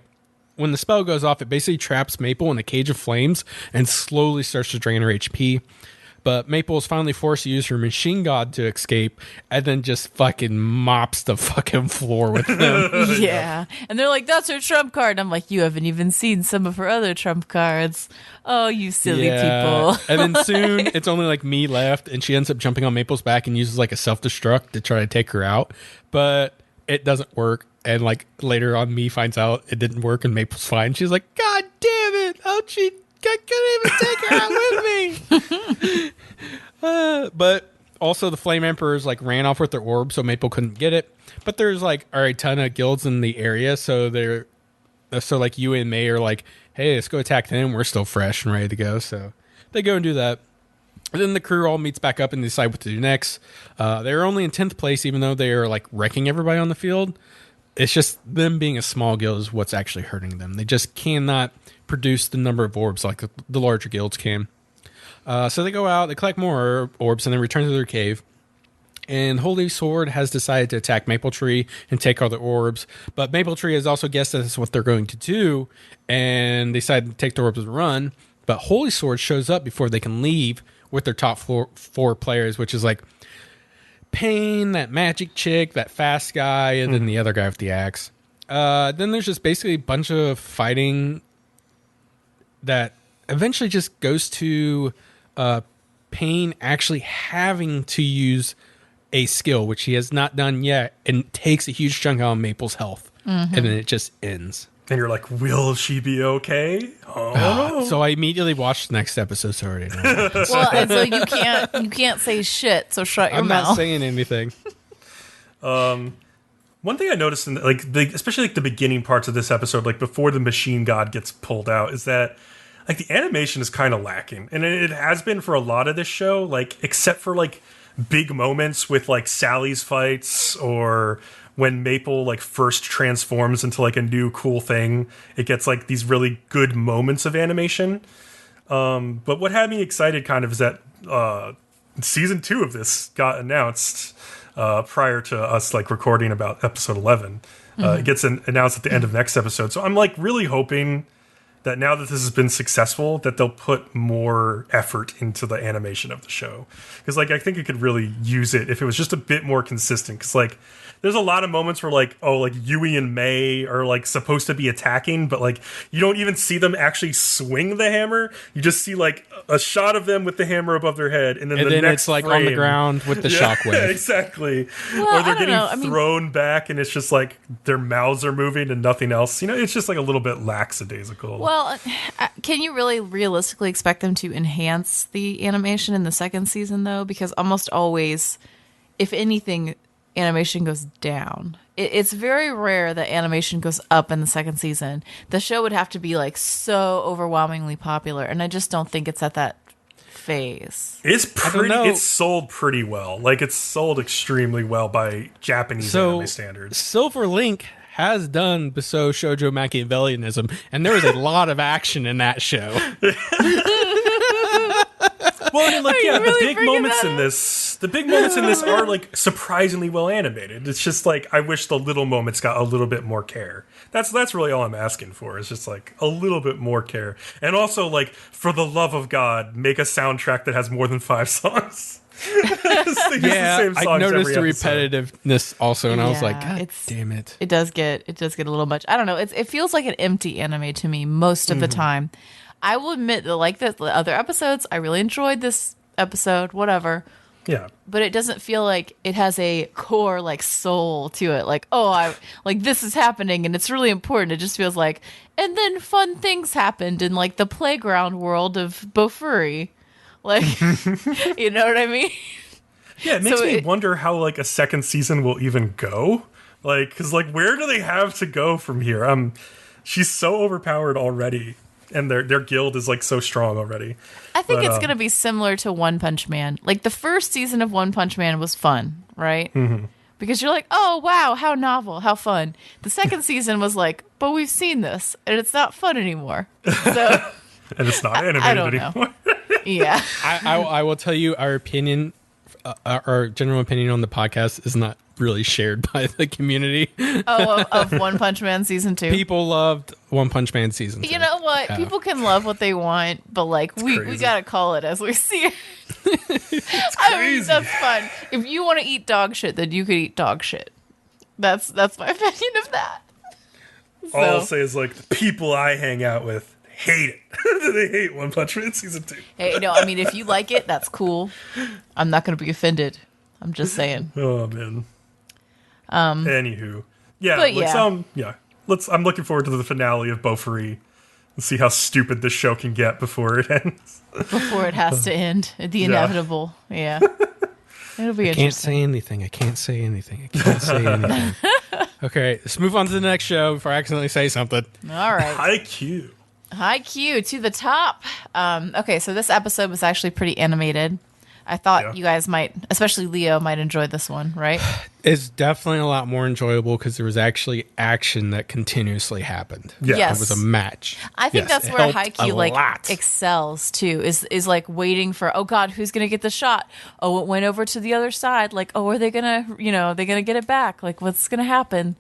when the spell goes off, it basically traps Maple in a cage of flames and slowly starts to drain her HP. But Maple is finally forced to use her machine god to escape, and then just fucking mops the fucking floor with them. Yeah. And they're like, that's her trump card. And I'm like, you haven't even seen some of her other trump cards. Oh, you silly people. And then soon it's only like Mii left, and she ends up jumping on Maple's back and uses like a self-destruct to try to take her out. But it doesn't work. And like later on, Mii finds out it didn't work and Maple's fine. She's like, God damn it. I couldn't even take her out with me. But also the Flame Emperors like ran off with their orb, so Maple couldn't get it. But there's like a ton of guilds in the area, so like you and Mei are like, hey, let's go attack them. We're still fresh and ready to go. So they go and do that. And then the crew all meets back up and decide what to do next. They're only in 10th place, even though they are like wrecking everybody on the field. It's just them being a small guild is what's actually hurting them. They just cannot produce the number of orbs like the larger guilds can. So they go out, they collect more orbs, and then return to their cave. And Holy Sword has decided to attack Maple Tree and take all the orbs. But Maple Tree has also guessed that that's what they're going to do, and they decide to take the orbs and run. But Holy Sword shows up before they can leave with their top four players, which is like Pain, that magic chick, that fast guy, and then the other guy with the axe. Then there's just basically a bunch of fighting that eventually just goes to Pain actually having to use a skill, which he has not done yet, and takes a huge chunk out of Maple's health. And then it just ends. And you're like, will she be okay? Oh. So I immediately watched the next episode, so I already know. Well, and so you can't say shit, so shut your I'm mouth. not saying anything. One thing I noticed in especially like the beginning parts of this episode, like before the machine god gets pulled out, is that like the animation is kind of lacking, and it has been for a lot of this show. Like except for like big moments with like Sally's fights, or when Maple like first transforms into like a new cool thing, it gets like these really good moments of animation. But what had me excited kind of is that season 2 of this got announced prior to us like recording about episode 11. It gets announced at the end of next episode. So I'm like really hoping that now that this has been successful, that they'll put more effort into the animation of the show. Because, like, I think it could really use it if it was just a bit more consistent. Because, like, there's a lot of moments where, like, oh, like, Yui and Mei are, like, supposed to be attacking, but, like, you don't even see them actually swing the hammer. You just see, like, a shot of them with the hammer above their head, and then it's, like, on the ground with the shockwave. Exactly. Well, or they're getting thrown back, and it's just, like, their mouths are moving and nothing else. You know, it's just, like, a little bit lackadaisical. Well, can you really realistically expect them to enhance the animation in the second season, though? Because almost always, if anything, animation goes down. It's very rare that animation goes up in the second season. The show would have to be, like, so overwhelmingly popular, and I just don't think it's at that phase. It's sold pretty well. Like, it's sold extremely well by Japanese anime standards. Silver Link has done Bisou Shoujo Machiavellianism, and there was a lot of action in that show. Well, I mean, like, yeah, really the big moments in this are, like, surprisingly well animated. It's just like, I wish the little moments got a little bit more care. That's really all I'm asking for. It's just like a little bit more care, and also, like, for the love of God, make a soundtrack that has more than 5 songs. Yeah, I noticed the repetitiveness also, and I was like, God damn it! It does get a little much. I don't know. It feels like an empty anime to me most of the time. I will admit that, like the other episodes, I really enjoyed this episode. Whatever. Yeah. But it doesn't feel like it has a core, like, soul to it. Like, this is happening and it's really important. It just feels like, and then fun things happened in, like, the playground world of BOFURI. Like, you know what I mean? Yeah, it makes me wonder how, like, a second season will even go. Like, because, like, where do they have to go from here? She's so overpowered already. And their guild is, like, so strong already. I think it's going to be similar to One Punch Man. Like, the first season of One Punch Man was fun, right? Mm-hmm. Because you're like, oh, wow, how novel, how fun. The second season was like, but we've seen this, and it's not fun anymore. So, and it's not animated anymore. Yeah. I will tell you our opinion, our general opinion on the podcast is not really shared by the community. Of One Punch Man season 2. People loved One Punch Man season 2. You know what? Yeah. People can love what they want, but, like, we gotta call it as we see it. I mean, that's fun. If you want to eat dog shit, then you could eat dog shit. That's my opinion of that. All I'll say is, like, the people I hang out with hate it. They hate One Punch Man season 2. Hey, no, I mean, if you like it, that's cool. I'm not going to be offended. I'm just saying. Oh, man. Anywho, I'm looking forward to the finale of BOFURI and see how stupid this show can get before it ends. Before it has to end, the inevitable. Yeah, it'll be interesting. I can't say anything. Okay, let's move on to the next show before I accidentally say something. All right, Haikyu to the top. Okay, so this episode was actually pretty animated. I thought you guys might, especially Leo, might enjoy this one, right? It's definitely a lot more enjoyable because there was actually action that continuously happened. Yeah. Yes. It was a match. I think that's where Haikyu, like, excels, too, is like waiting for, oh, God, who's going to get the shot? Oh, it went over to the other side. Like, oh, are they going to, they going to get it back? Like, what's going to happen?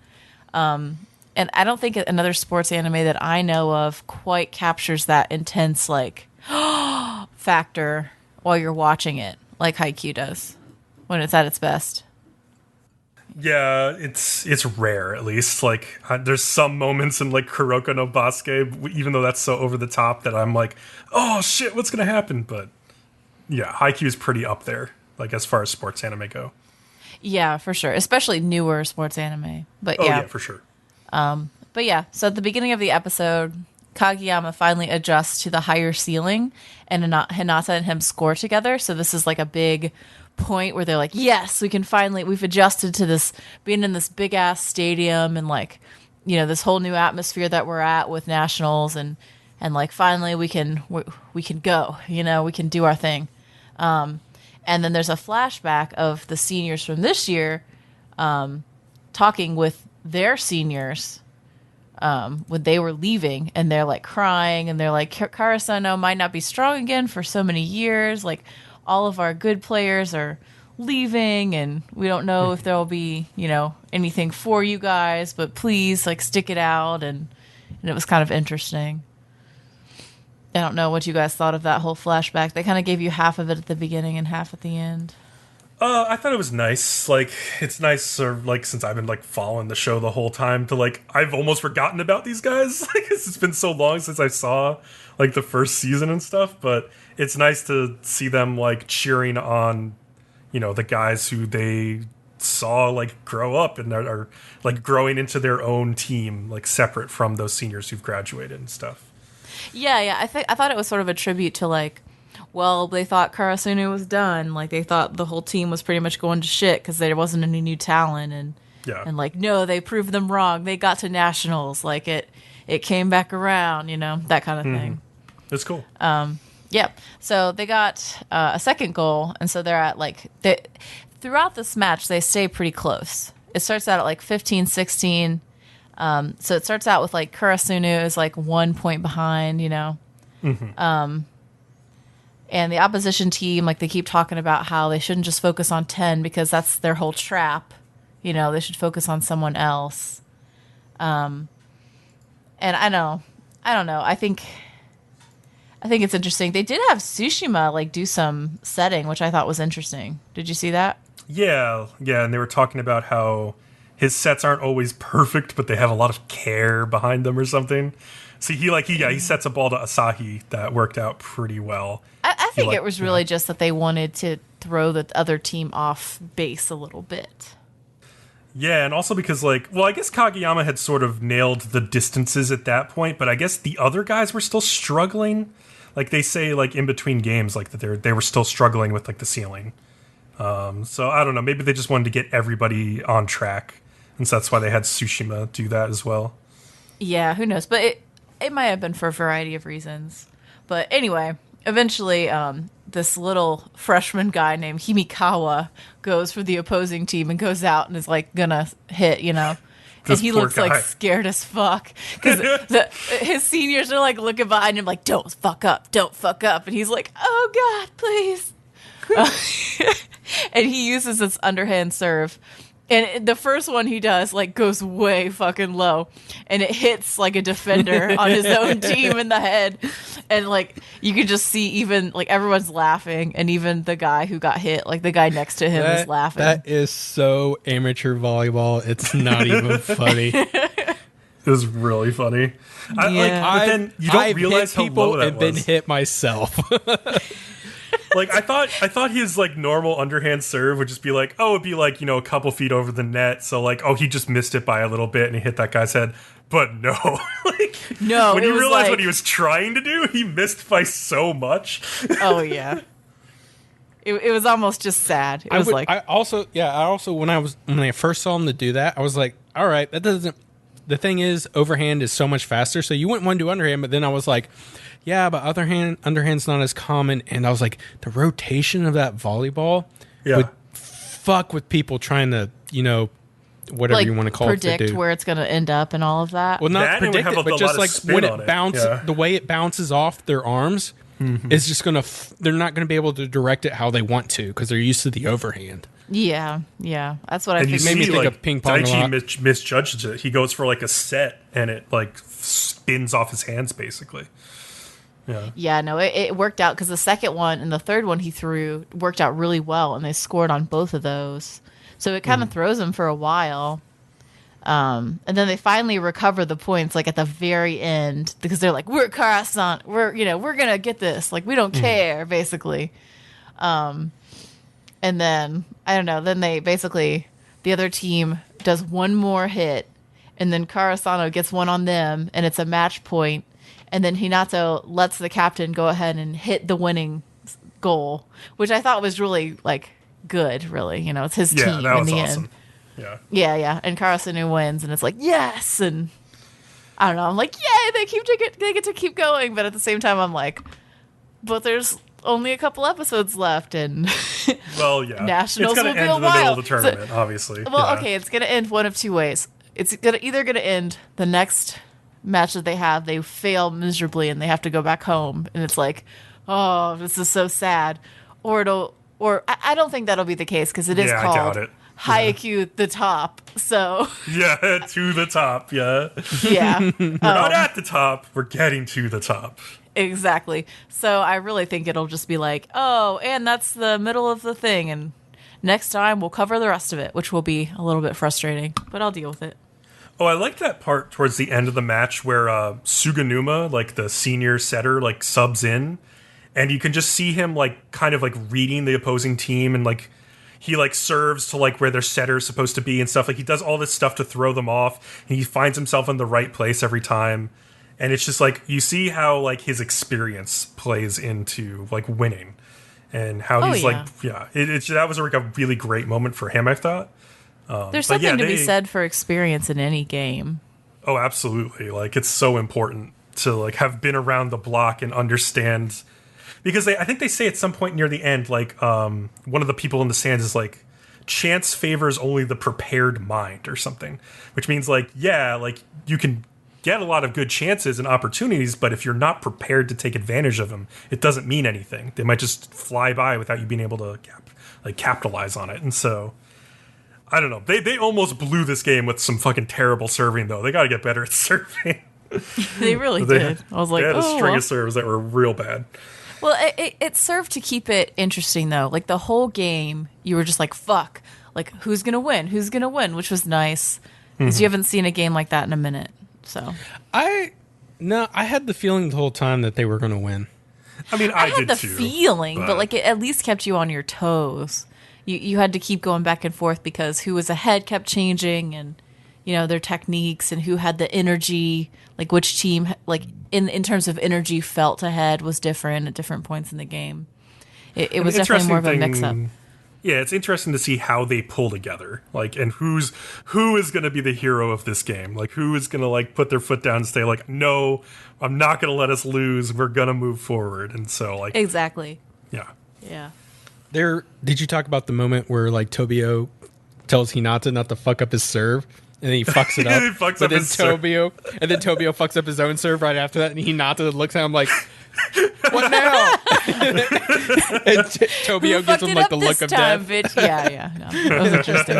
And I don't think another sports anime that I know of quite captures that intense, like, factor while you're watching it, like Haikyu does when it's at its best. Yeah, it's rare, at least. Like, there's some moments in, like, Kuroko no Basuke, even though that's so over the top that I'm like, oh shit, what's gonna happen? But yeah, Haikyu is pretty up there, like, as far as sports anime go. Yeah, for sure, especially newer sports anime. But yeah, for sure. But yeah, so at the beginning of the episode, Kageyama finally adjusts to the higher ceiling, and Hinata and him score together. So this is like a big point where they're like, yes, we've adjusted to this, being in this big ass stadium, and, like, this whole new atmosphere that we're at with nationals, and like, finally we can go, we can do our thing. And then there's a flashback of the seniors from this year talking with their seniors when they were leaving, and they're, like, crying, and they're like, Karasuno might not be strong again for so many years. Like, all of our good players are leaving, and we don't know if there'll be, anything for you guys, but please, like, stick it out. And it was kind of interesting. I don't know what you guys thought of that whole flashback. They kind of gave you half of it at the beginning and half at the end. I thought it was nice. Like, it's nice, or like, since I've been like following the show the whole time, to like, I've almost forgotten about these guys. Like, it's been so long since I saw like the first season and stuff. But it's nice to see them like cheering on, you know, the guys who they saw like grow up and are like growing into their own team, like separate from those seniors who've graduated and stuff. Yeah. I thought it was sort of a tribute to like, well, they thought Karasuno was done. Like, they thought the whole team was pretty much going to shit because there wasn't any new talent. And like, no, they proved them wrong. They got to nationals. Like, it came back around, you know, that kind of thing. That's cool. Yep. So they got a second goal. And so they're at like, throughout this match, they stay pretty close. It starts out at like 15-16. So it starts out with like Karasuno is like 1 point behind, you know. And the opposition team, like, they keep talking about how they shouldn't just focus on 10 because that's their whole trap. You know, they should focus on someone else. And I don't know. I think it's interesting. They did have Tsushima like do some setting, which I thought was interesting. Did you see that? Yeah, and they were talking about how his sets aren't always perfect, but they have a lot of care behind them or something. So he sets a ball to Asahi that worked out pretty well. I think it was really just that they wanted to throw the other team off base a little bit. Yeah, and also because, like, well, I guess Kageyama had sort of nailed the distances at that point, but I guess the other guys were still struggling. Like, they say, like, in between games, like, that they were still struggling with, like, the ceiling. So, I don't know, maybe they just wanted to get everybody on track, and so that's why they had Tsushima do that as well. Yeah, who knows? But it might have been for a variety of reasons. But anyway, eventually, this little freshman guy named Himikawa goes for the opposing team and goes out and is like gonna hit, you know. And he looks like scared as fuck because his seniors are like looking behind him like, don't fuck up, and he's like, oh god, please. And he uses this underhand serve. And the first one he does, like, goes way fucking low. And it hits, like, a defender on his own team in the head. And, like, you can just see even, like, everyone's laughing. And even the guy who got hit, like, the guy next to him is laughing. That is so amateur volleyball. It's not even funny. It was really funny. But then you don't realize how low that was. I've been hit myself. Like, I thought his, like, normal underhand serve would just be like, it'd be like, you know, a couple feet over the net. So, like, he just missed it by a little bit and he hit that guy's head. But no. No, when you realize what he was trying to do, he missed by so much. Oh, yeah. It was almost just sad. I also when I first saw him to do that, I was like, all right, that doesn't. The thing is, overhand is so much faster, so you wouldn't want to do underhand. But then I was like, yeah, but underhand's not as common. And I was like, the rotation of that volleyball would fuck with people trying to, you know, whatever you want to call predict it. Predict where it's going to end up and all of that. Well, not predict it, but just like when it bounces, the way it bounces off their arms is just going to. They're not going to be able to direct it how they want to because they're used to the overhand. Yeah, that's what I think. It made me think of ping pong. Taichi misjudged it. He goes for like a set and it like spins off his hands basically. Yeah, no, it worked out because the second one and the third one he threw worked out really well, and they scored on both of those. So it kind of throws them for a while. And then they finally recover the points like at the very end because they're like, we're Karasan, we're gonna get this, like we don't care basically. And then I don't know, then they basically the other team does one more hit and then Karasano gets one on them and it's a match point, and then Hinato lets the captain go ahead and hit the winning goal, which I thought was really like good, really. You know, it's his team in the end. Yeah. And Karasuno wins, and it's like, yes, and I don't know. I'm like, yay, they get to keep going, but at the same time, I'm like, but there's only a couple episodes left, and nationals will be a while. It's gonna end in the middle of the tournament, obviously. Well, okay, it's gonna end one of two ways. It's either gonna end the next match that they have, they fail miserably, and they have to go back home, and it's like, oh, this is so sad, or I don't think that'll be the case because it is called. I doubt it. Haikyu the top, so to the top, yeah. We're not at the top, we're getting to the top. Exactly. So I really think it'll just be like, oh, and that's the middle of the thing, and next time we'll cover the rest of it, which will be a little bit frustrating, but I'll deal with it. Oh, I like that part towards the end of the match where Suganuma, like the senior setter, like subs in, and you can just see him like kind of like reading the opposing team, and like he like serves to like where their setter's supposed to be and stuff. Like he does all this stuff to throw them off, and he finds himself in the right place every time. And it's just like you see how like his experience plays into like winning, and how he's like, that was like a really great moment for him, I thought. There's something to be said for experience in any game. Oh, absolutely. Like, it's so important to, like, have been around the block and understand. Because I think they say at some point near the end, like, one of the people in the stands is like, chance favors only the prepared mind or something. Which means, like, yeah, like, you can get a lot of good chances and opportunities, but if you're not prepared to take advantage of them, it doesn't mean anything. They might just fly by without you being able to, capitalize on it. And so... I don't know. They almost blew this game with some fucking terrible serving, though. They got to get better at serving. They really did. I was like, they had a string of serves that were real bad. Well, it served to keep it interesting, though. Like, the whole game, you were just like, fuck. Like, who's going to win? Who's going to win? Which was nice. Because you haven't seen a game like that in a minute. So I had the feeling the whole time that they were going to win. I mean, I had did the too, feeling, but like, it at least kept you on your toes. You had to keep going back and forth because who was ahead kept changing, and their techniques, and who had the energy, like which team, like in terms of energy, felt ahead was different at different points in the game. It was definitely more of a mix-up. Yeah, it's interesting to see how they pull together, like, and who is going to be the hero of this game, like who is going to like put their foot down and say like, no, I'm not going to let us lose. We're going to move forward, and so like exactly. Yeah. Did you talk about the moment where like Tobio tells Hinata not to fuck up his serve, and then he fucks it up? And then Tobio fucks up his own serve right after that, and Hinata looks at him like, "What now?" And Tobio gives him like the look of death. Bitch. Yeah. No, that was interesting.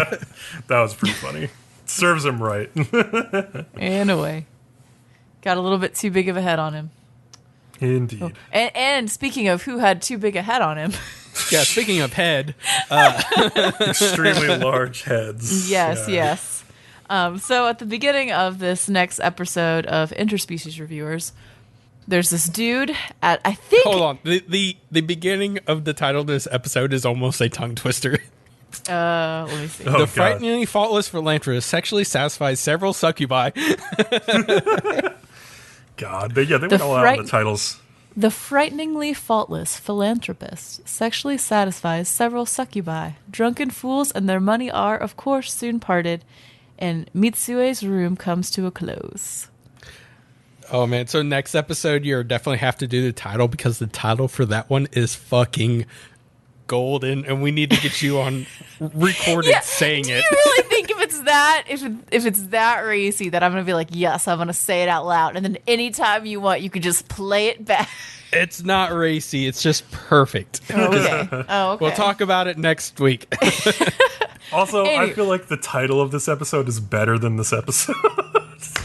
That was pretty funny. Serves him right. In a way, got a little bit too big of a head on him. Indeed. Oh. And speaking of who had too big a head on him. Yeah, speaking of head. Extremely large heads. Yes. So at the beginning of this next episode of Interspecies Reviewers, there's this dude at, I think... Hold on. The beginning of the title of this episode is almost a tongue twister. Let me see. The frighteningly faultless philanthropist sexually satisfies several succubi. God. They went all out on the titles. The frighteningly faultless philanthropist sexually satisfies several succubi. Drunken fools and their money are, of course, soon parted, and Mitsue's room comes to a close. Oh, man. So next episode, you definitely have to do the title, because the title for that one is fucking golden, and we need to get you on recorded saying it. Do you really think if it's that racy that I'm going to be like, yes, I'm going to say it out loud, and then anytime you want, you could just play it back? It's not racy. It's just perfect. Okay. Oh, okay. We'll talk about it next week. Also, I feel like the title of this episode is better than this episode.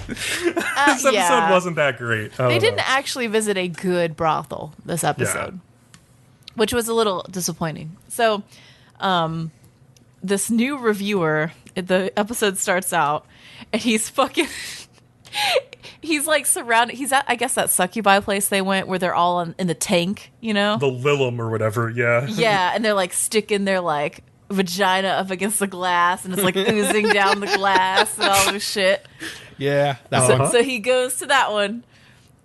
This episode wasn't that great. They didn't actually visit a good brothel this episode, which was a little disappointing. So, this new reviewer, the episode starts out, and he's fucking... He's like surrounded. He's at, I guess, that succubi place they went where they're all in the tank, The Lilum or whatever, yeah. Yeah, and they're like sticking their like vagina up against the glass, and it's like oozing down the glass and all this shit. Yeah. So he goes to that one,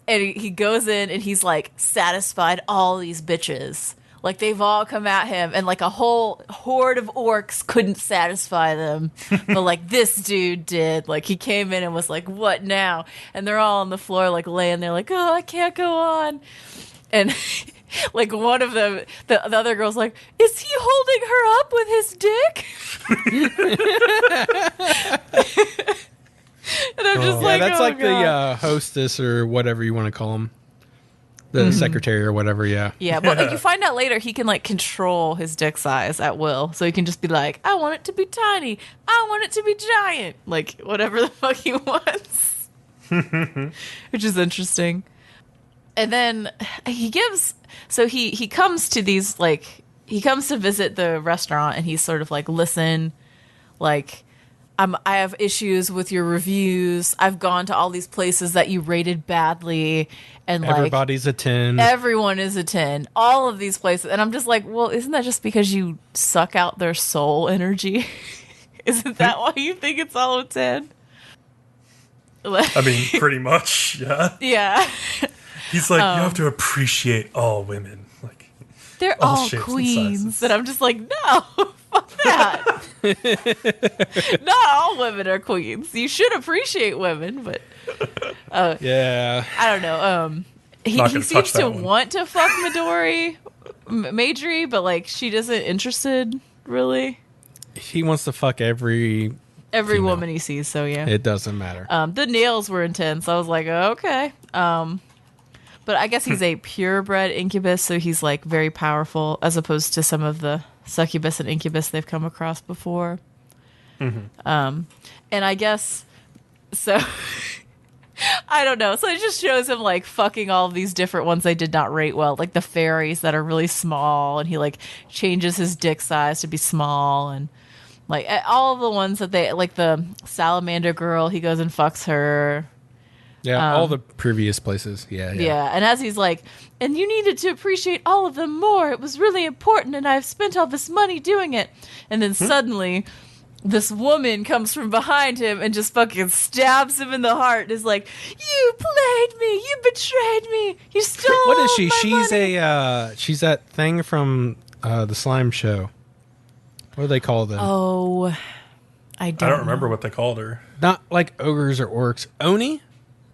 and he goes in, and he's like satisfied all these bitches. Like, they've all come at him, and like a whole horde of orcs couldn't satisfy them. But like this dude did. Like, he came in and was like, what now? And they're all on the floor, like laying there like, oh, I can't go on. And like one of them, the other girl's like, is he holding her up with his dick? And I'm just like, that's oh, like God. The hostess or whatever you want to call him. The secretary or whatever, yeah. Yeah, but like, you find out later he can like control his dick size at will. So he can just be like, I want it to be tiny. I want it to be giant. Like, whatever the fuck he wants. Which is interesting. And then he comes to these, like, he comes to visit the restaurant, and he's sort of like, listen, like, I have issues with your reviews. I've gone to all these places that you rated badly, and like everybody's a 10. Everyone is a 10. All of these places, and I'm just like, well, isn't that just because you suck out their soul energy? Isn't that why you think it's all a 10? I mean, pretty much, yeah. Yeah. He's like, you have to appreciate all women. Like, they're all queens, and I'm just like, no, fuck that. Not all women are queens. You should appreciate women, but yeah, I don't know. He seems to want to fuck Majorie, but like she doesn't interested really. He wants to fuck every woman he sees. So yeah, it doesn't matter. The nails were intense. I was like, okay. But I guess he's a purebred incubus, so he's like very powerful as opposed to some of the succubus and incubus they've come across before. And I guess so. I don't know. So it just shows him like fucking all of these different ones they did not rate well, like the fairies that are really small, and he like changes his dick size to be small, and like all of the ones that they like the salamander girl, he goes and fucks her. Yeah, all the previous places. Yeah. And as he's like, and you needed to appreciate all of them more. It was really important, and I've spent all this money doing it. And then suddenly, this woman comes from behind him and just fucking stabs him in the heart and is like, you played me. You betrayed me. You stole What is she? my She's money. She's that thing from the slime show. What do they call them? Oh, I don't remember what they called her. Not like ogres or orcs. Oni?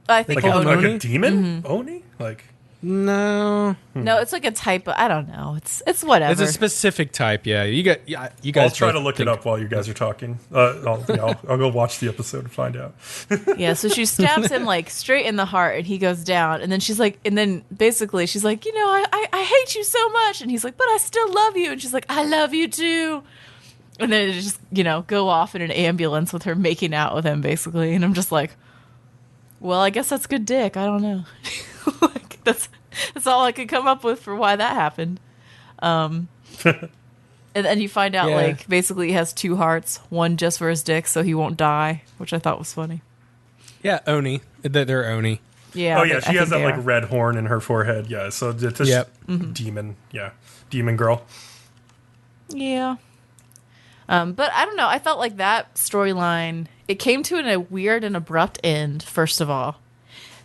I think Like Oni. a demon? Oni? Like, No. No, it's like a type of, I don't know. It's whatever. It's a specific type. Yeah, you guys. I'll try to look it up while you guys are talking. I'll go watch the episode and find out. Yeah, so she stabs him like straight in the heart, and he goes down. And then she's like, and then basically she's like, you know, I hate you so much. And he's like, but I still love you. And she's like, I love you too. And then it just, go off in an ambulance with her making out with him, basically. And I'm just like, well, I guess that's good dick. I don't know. Like, that's all I could come up with for why that happened. And then you find out, like, basically he has two hearts, one just for his dick so he won't die, which I thought was funny. Yeah, Oni. They're Oni. Yeah. Oh, yeah, she has that, like, red horn in her forehead. Yeah, so it's just demon. Yeah, demon girl. Yeah. But I don't know. I felt like that storyline, it came to a weird and abrupt end, first of all.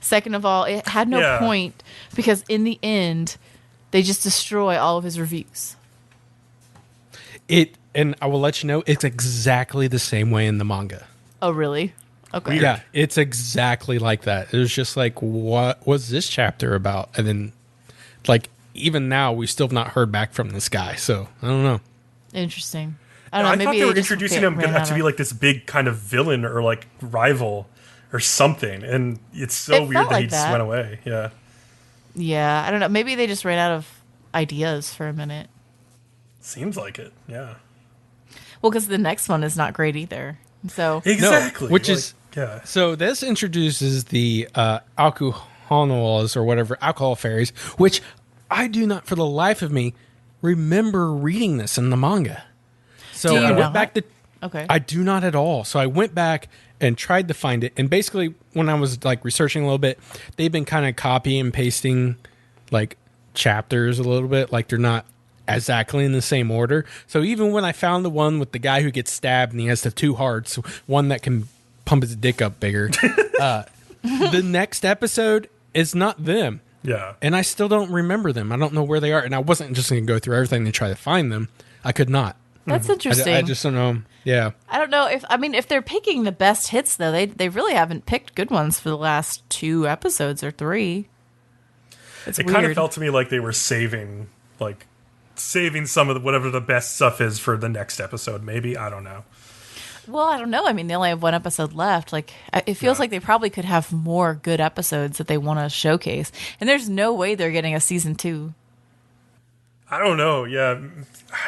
Second of all, it had no point because in the end, they just destroy all of his reviews. And I will let you know, it's exactly the same way in the manga. Oh, really? Okay. Weird. Yeah, it's exactly like that. It was just like, what was this chapter about? And then, like, even now, we still have not heard back from this guy. So, I don't know. Interesting. I don't know. I maybe thought they were introducing him to be like this big kind of villain or like rival or something, and it's so weird that he just went away. Yeah. Yeah, I don't know. Maybe they just ran out of ideas for a minute. Seems like it. Yeah. Well, because the next one is not great either. So exactly, So this introduces the alcohols or whatever alcohol fairies, which I do not, for the life of me, remember reading this in the manga. So I went back to. Okay. I do not at all. So I went back and tried to find it, and basically when I was like researching a little bit, they've been kind of copy and pasting like chapters a little bit, like they're not exactly in the same order. So even when I found the one with the guy who gets stabbed and he has the two hearts, one that can pump his dick up bigger, the next episode is not them. Yeah. And I still don't remember them. I don't know where they are, and I wasn't just going to go through everything to try to find them. I could not. That's interesting. I just don't know. Yeah. I don't know if they're picking the best hits though, they really haven't picked good ones for the last 2 episodes or 3. It kind of felt to me like they were saving some of whatever the best stuff is for the next episode. Maybe, I don't know. Well, I don't know. I mean, they only have 1 episode left. Like, it feels like they probably could have more good episodes that they want to showcase. And there's no way they're getting a season 2. I don't know. Yeah,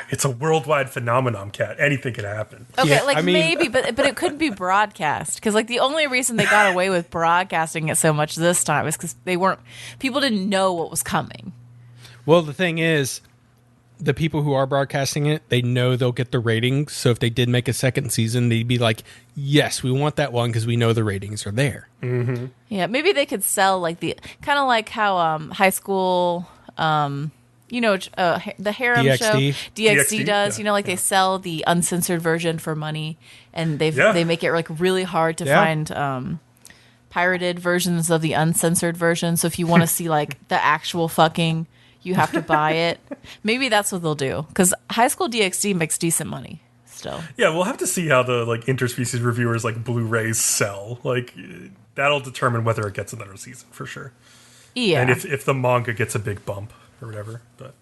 it's a worldwide phenomenon, Cat. Anything can happen. Okay, Yeah, like I mean- maybe, but it couldn't be broadcast because like the only reason they got away with broadcasting it so much this time is because people didn't know what was coming. Well, the thing is, the people who are broadcasting it, they know they'll get the ratings. So if they did make a second season, they'd be like, yes, we want that one because we know the ratings are there. Mm-hmm. Yeah, maybe they could sell like the kind of like how high school, the harem DxD. show DxD does. Yeah. They sell the uncensored version for money, and they make it like really hard to Yeah. find pirated versions of the uncensored version. So if you want to see like the actual fucking, you have to buy it. Maybe that's what they'll do because high school DxD makes decent money still. Yeah, we'll have to see how the Interspecies Reviewers Blu-rays sell. That'll determine whether it gets another season for sure. Yeah, And if the manga gets a big bump or whatever. But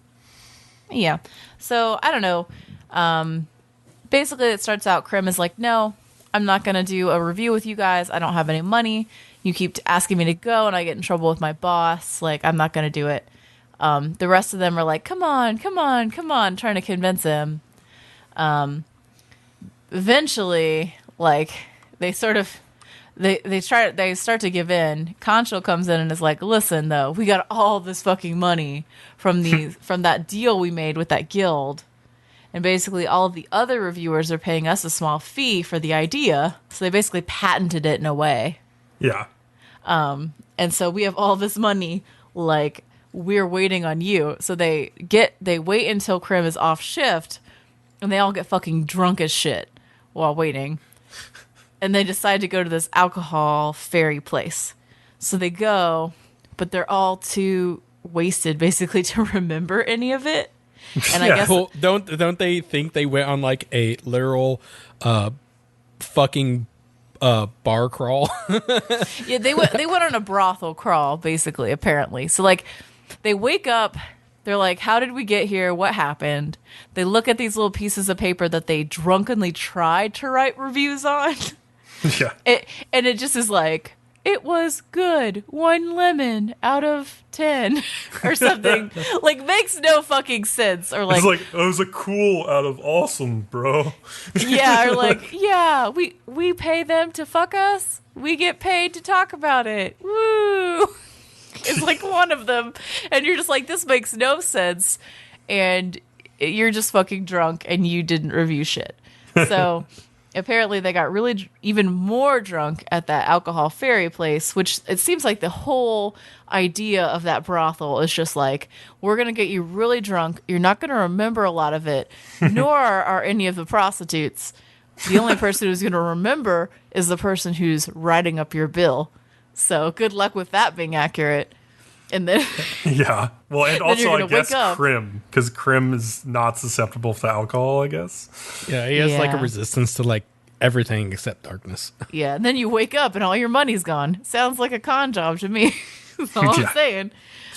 yeah. So I don't know. Basically, it starts out. Krim is like, no, I'm not going to do a review with you guys. I don't have any money. You keep asking me to go, and I get in trouble with my boss. I'm not going to do it. The rest of them are like, come on, trying to convince him. Eventually, they sort of, they start to give in. Concho comes in and is like, listen, though, we got all this fucking money from that deal we made with that guild. And basically all of the other reviewers are paying us a small fee for the idea. So they basically patented it in a way. yeah. And so we have all this money, we're waiting on you. So they wait until Krim is off shift, and they all get fucking drunk as shit while waiting. And they decide to go to this alcohol fairy place. So they go, but they're all too wasted basically to remember any of it. And I guess Well, don't they think they went on a literal fucking bar crawl? yeah, they went on a brothel crawl basically, apparently. So they wake up, they're like, how did we get here? What happened? They look at these little pieces of paper that they drunkenly tried to write reviews on. Yeah. And it just is like, it was good. 1 lemon out of 10 or something. Makes no fucking sense. Or It's it was a cool out of awesome, bro. yeah, or yeah, we pay them to fuck us. We get paid to talk about it. Woo! It's one of them. And you're just like, this makes no sense. And you're just fucking drunk and you didn't review shit. So apparently they got really even more drunk at that alcohol fairy place, which it seems like the whole idea of that brothel is just we're going to get you really drunk. You're not going to remember a lot of it, nor are any of the prostitutes. The only person who's going to remember is the person who's writing up your bill. So good luck with that being accurate. And then Yeah. Well, and also I guess wake up. Krim, because Krim is not susceptible to alcohol, I guess. Yeah, he has a Yeah. resistance to everything except darkness. yeah, and then you wake up and all your money's gone. Sounds like a con job to me. That's all I'm Yeah. saying.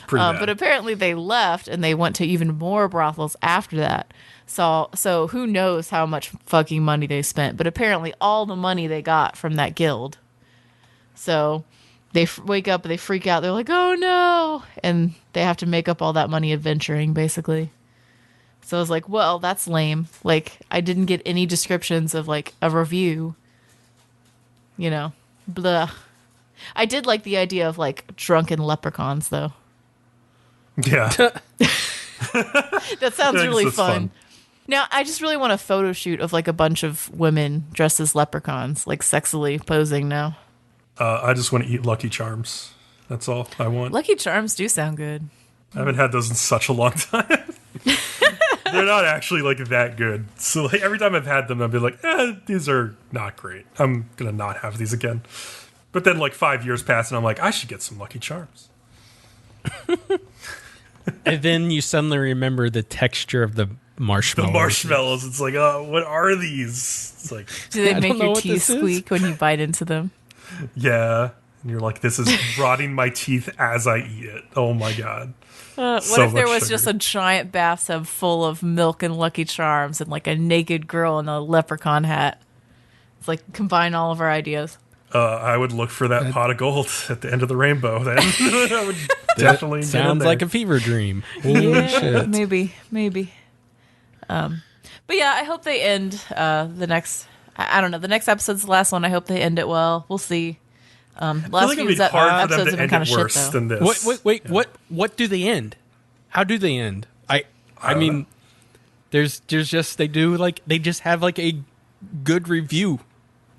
Pretty bad. But apparently they left and they went to even more brothels after that. So who knows how much fucking money they spent? But apparently all the money they got from that guild. So they wake up and they freak out. They're like, oh no. And they have to make up all that money adventuring, basically. So I was like, well, that's lame. I didn't get any descriptions of a review. Blah. I did like the idea of drunken leprechauns, though. Yeah. That sounds Yeah, really it's fun. fun. Now, I just really want a photo shoot of a bunch of women dressed as leprechauns, sexily posing now. I just want to eat Lucky Charms. That's all I want. Lucky Charms do sound good. I haven't had those in such a long time. They're not actually that good. So every time I've had them, I've been these are not great. I'm gonna not have these again. But then 5 years pass and I'm like, I should get some Lucky Charms. And then you suddenly remember the texture of the The marshmallows. marshmallows. It's oh, what are these? It's Do they I don't make know your what teeth this is. squeak when you bite into them? yeah. And you're this is rotting my teeth as I eat it. Oh my god. What So if there much was sugar. just a giant bathtub full of milk and Lucky Charms and a naked girl in a leprechaun hat? It's combine all of our ideas. I would look for that pot of gold at the end of the rainbow then. I would definitely sounds like a fever dream. Holy Yeah, shit. maybe. But yeah, I hope they end the next. I don't know. The next episode's the last one. I hope they end it well. We'll see. I feel Last like few it'd be hard for them episodes to have been end kind it of worse shit, though. than this. Wait. What do they end? How do they end? I mean, there's just they just have like a good review.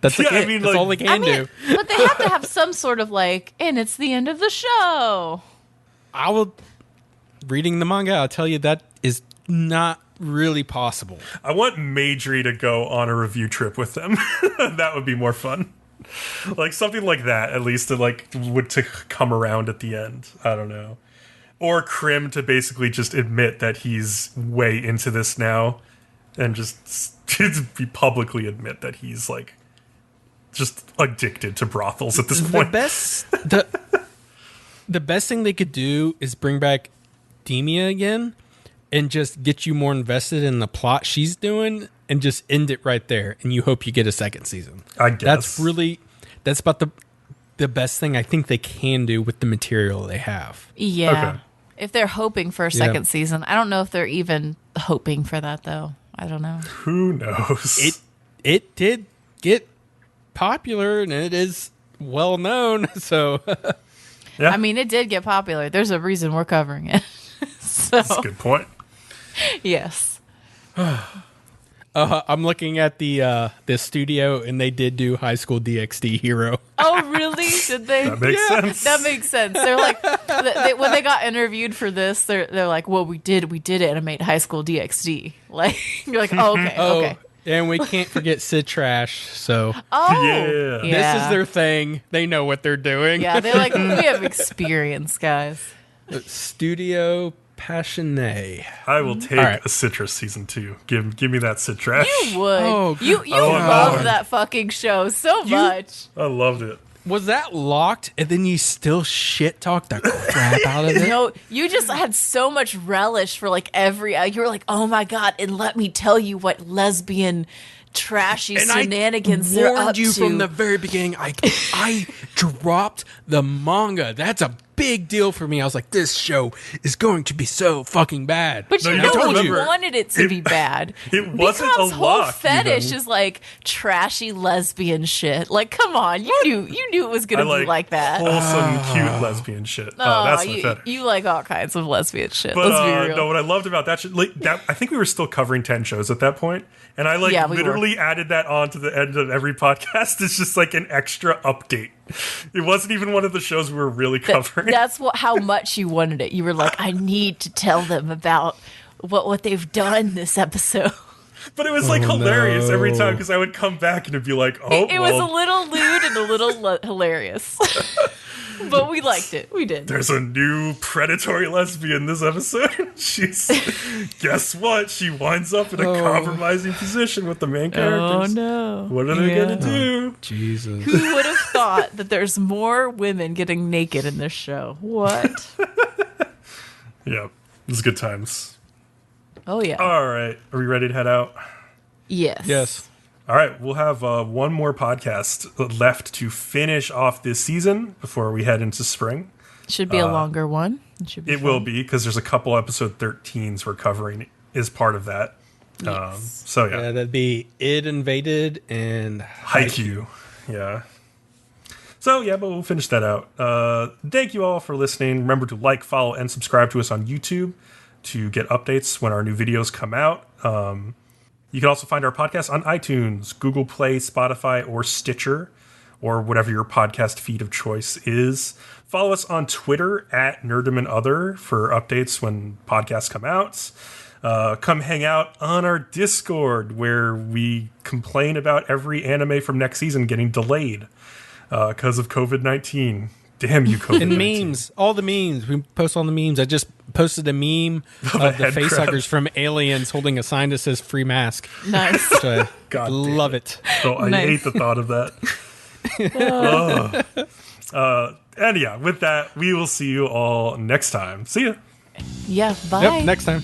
That's like Yeah, I it. mean, That's like- all they can do. But they have to have some sort of like, and it's the end of the show. I will reading the manga. I'll tell you that is not really possible. I want Majory to go on a review trip with them. That would be more fun. Like something like that, at least to come around at the end. I don't know. Or Krim to basically just admit that he's way into this now, and just be publicly admit that he's like just addicted to brothels at this point. The best thing they could do is bring back Demia again and just get you more invested in the plot she's doing and just end it right there. And you hope you get a second season. I guess. That's about the best thing I think they can do with the material they have. Yeah. Okay. If they're hoping for a second season, I don't know if they're even hoping for that though. I don't know. Who knows? It did get popular and it is well known. So Yeah. I mean, it did get popular. There's a reason we're covering it. So, That's a good point. yes. I'm looking at the studio and they did do High School DxD Hero. Oh, really? Did they? That makes sense. That makes sense. They're like, when they got interviewed for this, they're like, well, we did animate High School DxD. Like, you're like, oh, okay, okay. And we can't forget Sid Trash. So Oh, Yeah. this is their thing. They know what they're doing. Yeah, they're like, we have experience, guys. Studio Passioné. I will take All right. a Citrus season 2. Give me that Citrash. You would. Oh, you oh, love God. that fucking show so much. I loved it. Was that locked and then you still shit talk the crap out of it? No, you just had so much relish for like every. You were like, oh my God, and let me tell you what lesbian trashy shenanigans they're warned up you to. from the very beginning. I dropped the manga. That's a big deal for me. I was like, this show is going to be so fucking bad. But you No, know you you remember, wanted it to be bad. It wasn't Bcom's a whole lock, fetish even. is like trashy lesbian shit. Like, come on, you knew it was gonna I be like that. wholesome, cute lesbian shit. Oh, that's my fetish. you like all kinds of lesbian shit. But Let's be real. no, what I loved about that shit, like that, I think we were still covering 10 shows at that point, and I Yeah, we literally added that on to the end of every podcast. It's just like an extra update. It wasn't even one of the shows we were really covering. That's how much you wanted it. You were like, I need to tell them about what they've done this episode. But it was like hilarious every time because I would come back and it'd be like, oh, It was a little lewd and a little hilarious. But we liked it. We did. there's a new predatory lesbian this episode. Guess what? She winds up in a compromising position with the main characters. Oh no. What are they gonna do? Jesus. Who would have thought that there's more women getting naked in this show? What? Yeah, it was good times. Oh yeah. All right, are we ready to head out? Yes. Yes. All right, we'll have one more podcast left to finish off this season before we head into spring. Should be a longer one. It will be because there's a couple episode 13s we're covering is part of that. Yes. So Yeah, that'd be Id Invaded and Haikyu. Yeah. So yeah, but we'll finish that out. Thank you all for listening. Remember to like, follow, and subscribe to us on YouTube to get updates when our new videos come out. You can also find our podcast on iTunes, Google Play, Spotify, or Stitcher, or whatever your podcast feed of choice is. Follow us on Twitter at Nerdom and Other for updates when podcasts come out. Come hang out on our Discord where we complain about every anime from next season getting delayed because of COVID-19. Damn you, COVID-19. And memes, all the memes. We post all the memes. I just posted a meme of the head facehuggers from Aliens holding a sign that says "Free Mask." Nice. So I God damn love it. So I Nice. hate the thought of that. And yeah, with that, we will see you all next time. See ya. Yeah. Bye. Yep. Next time.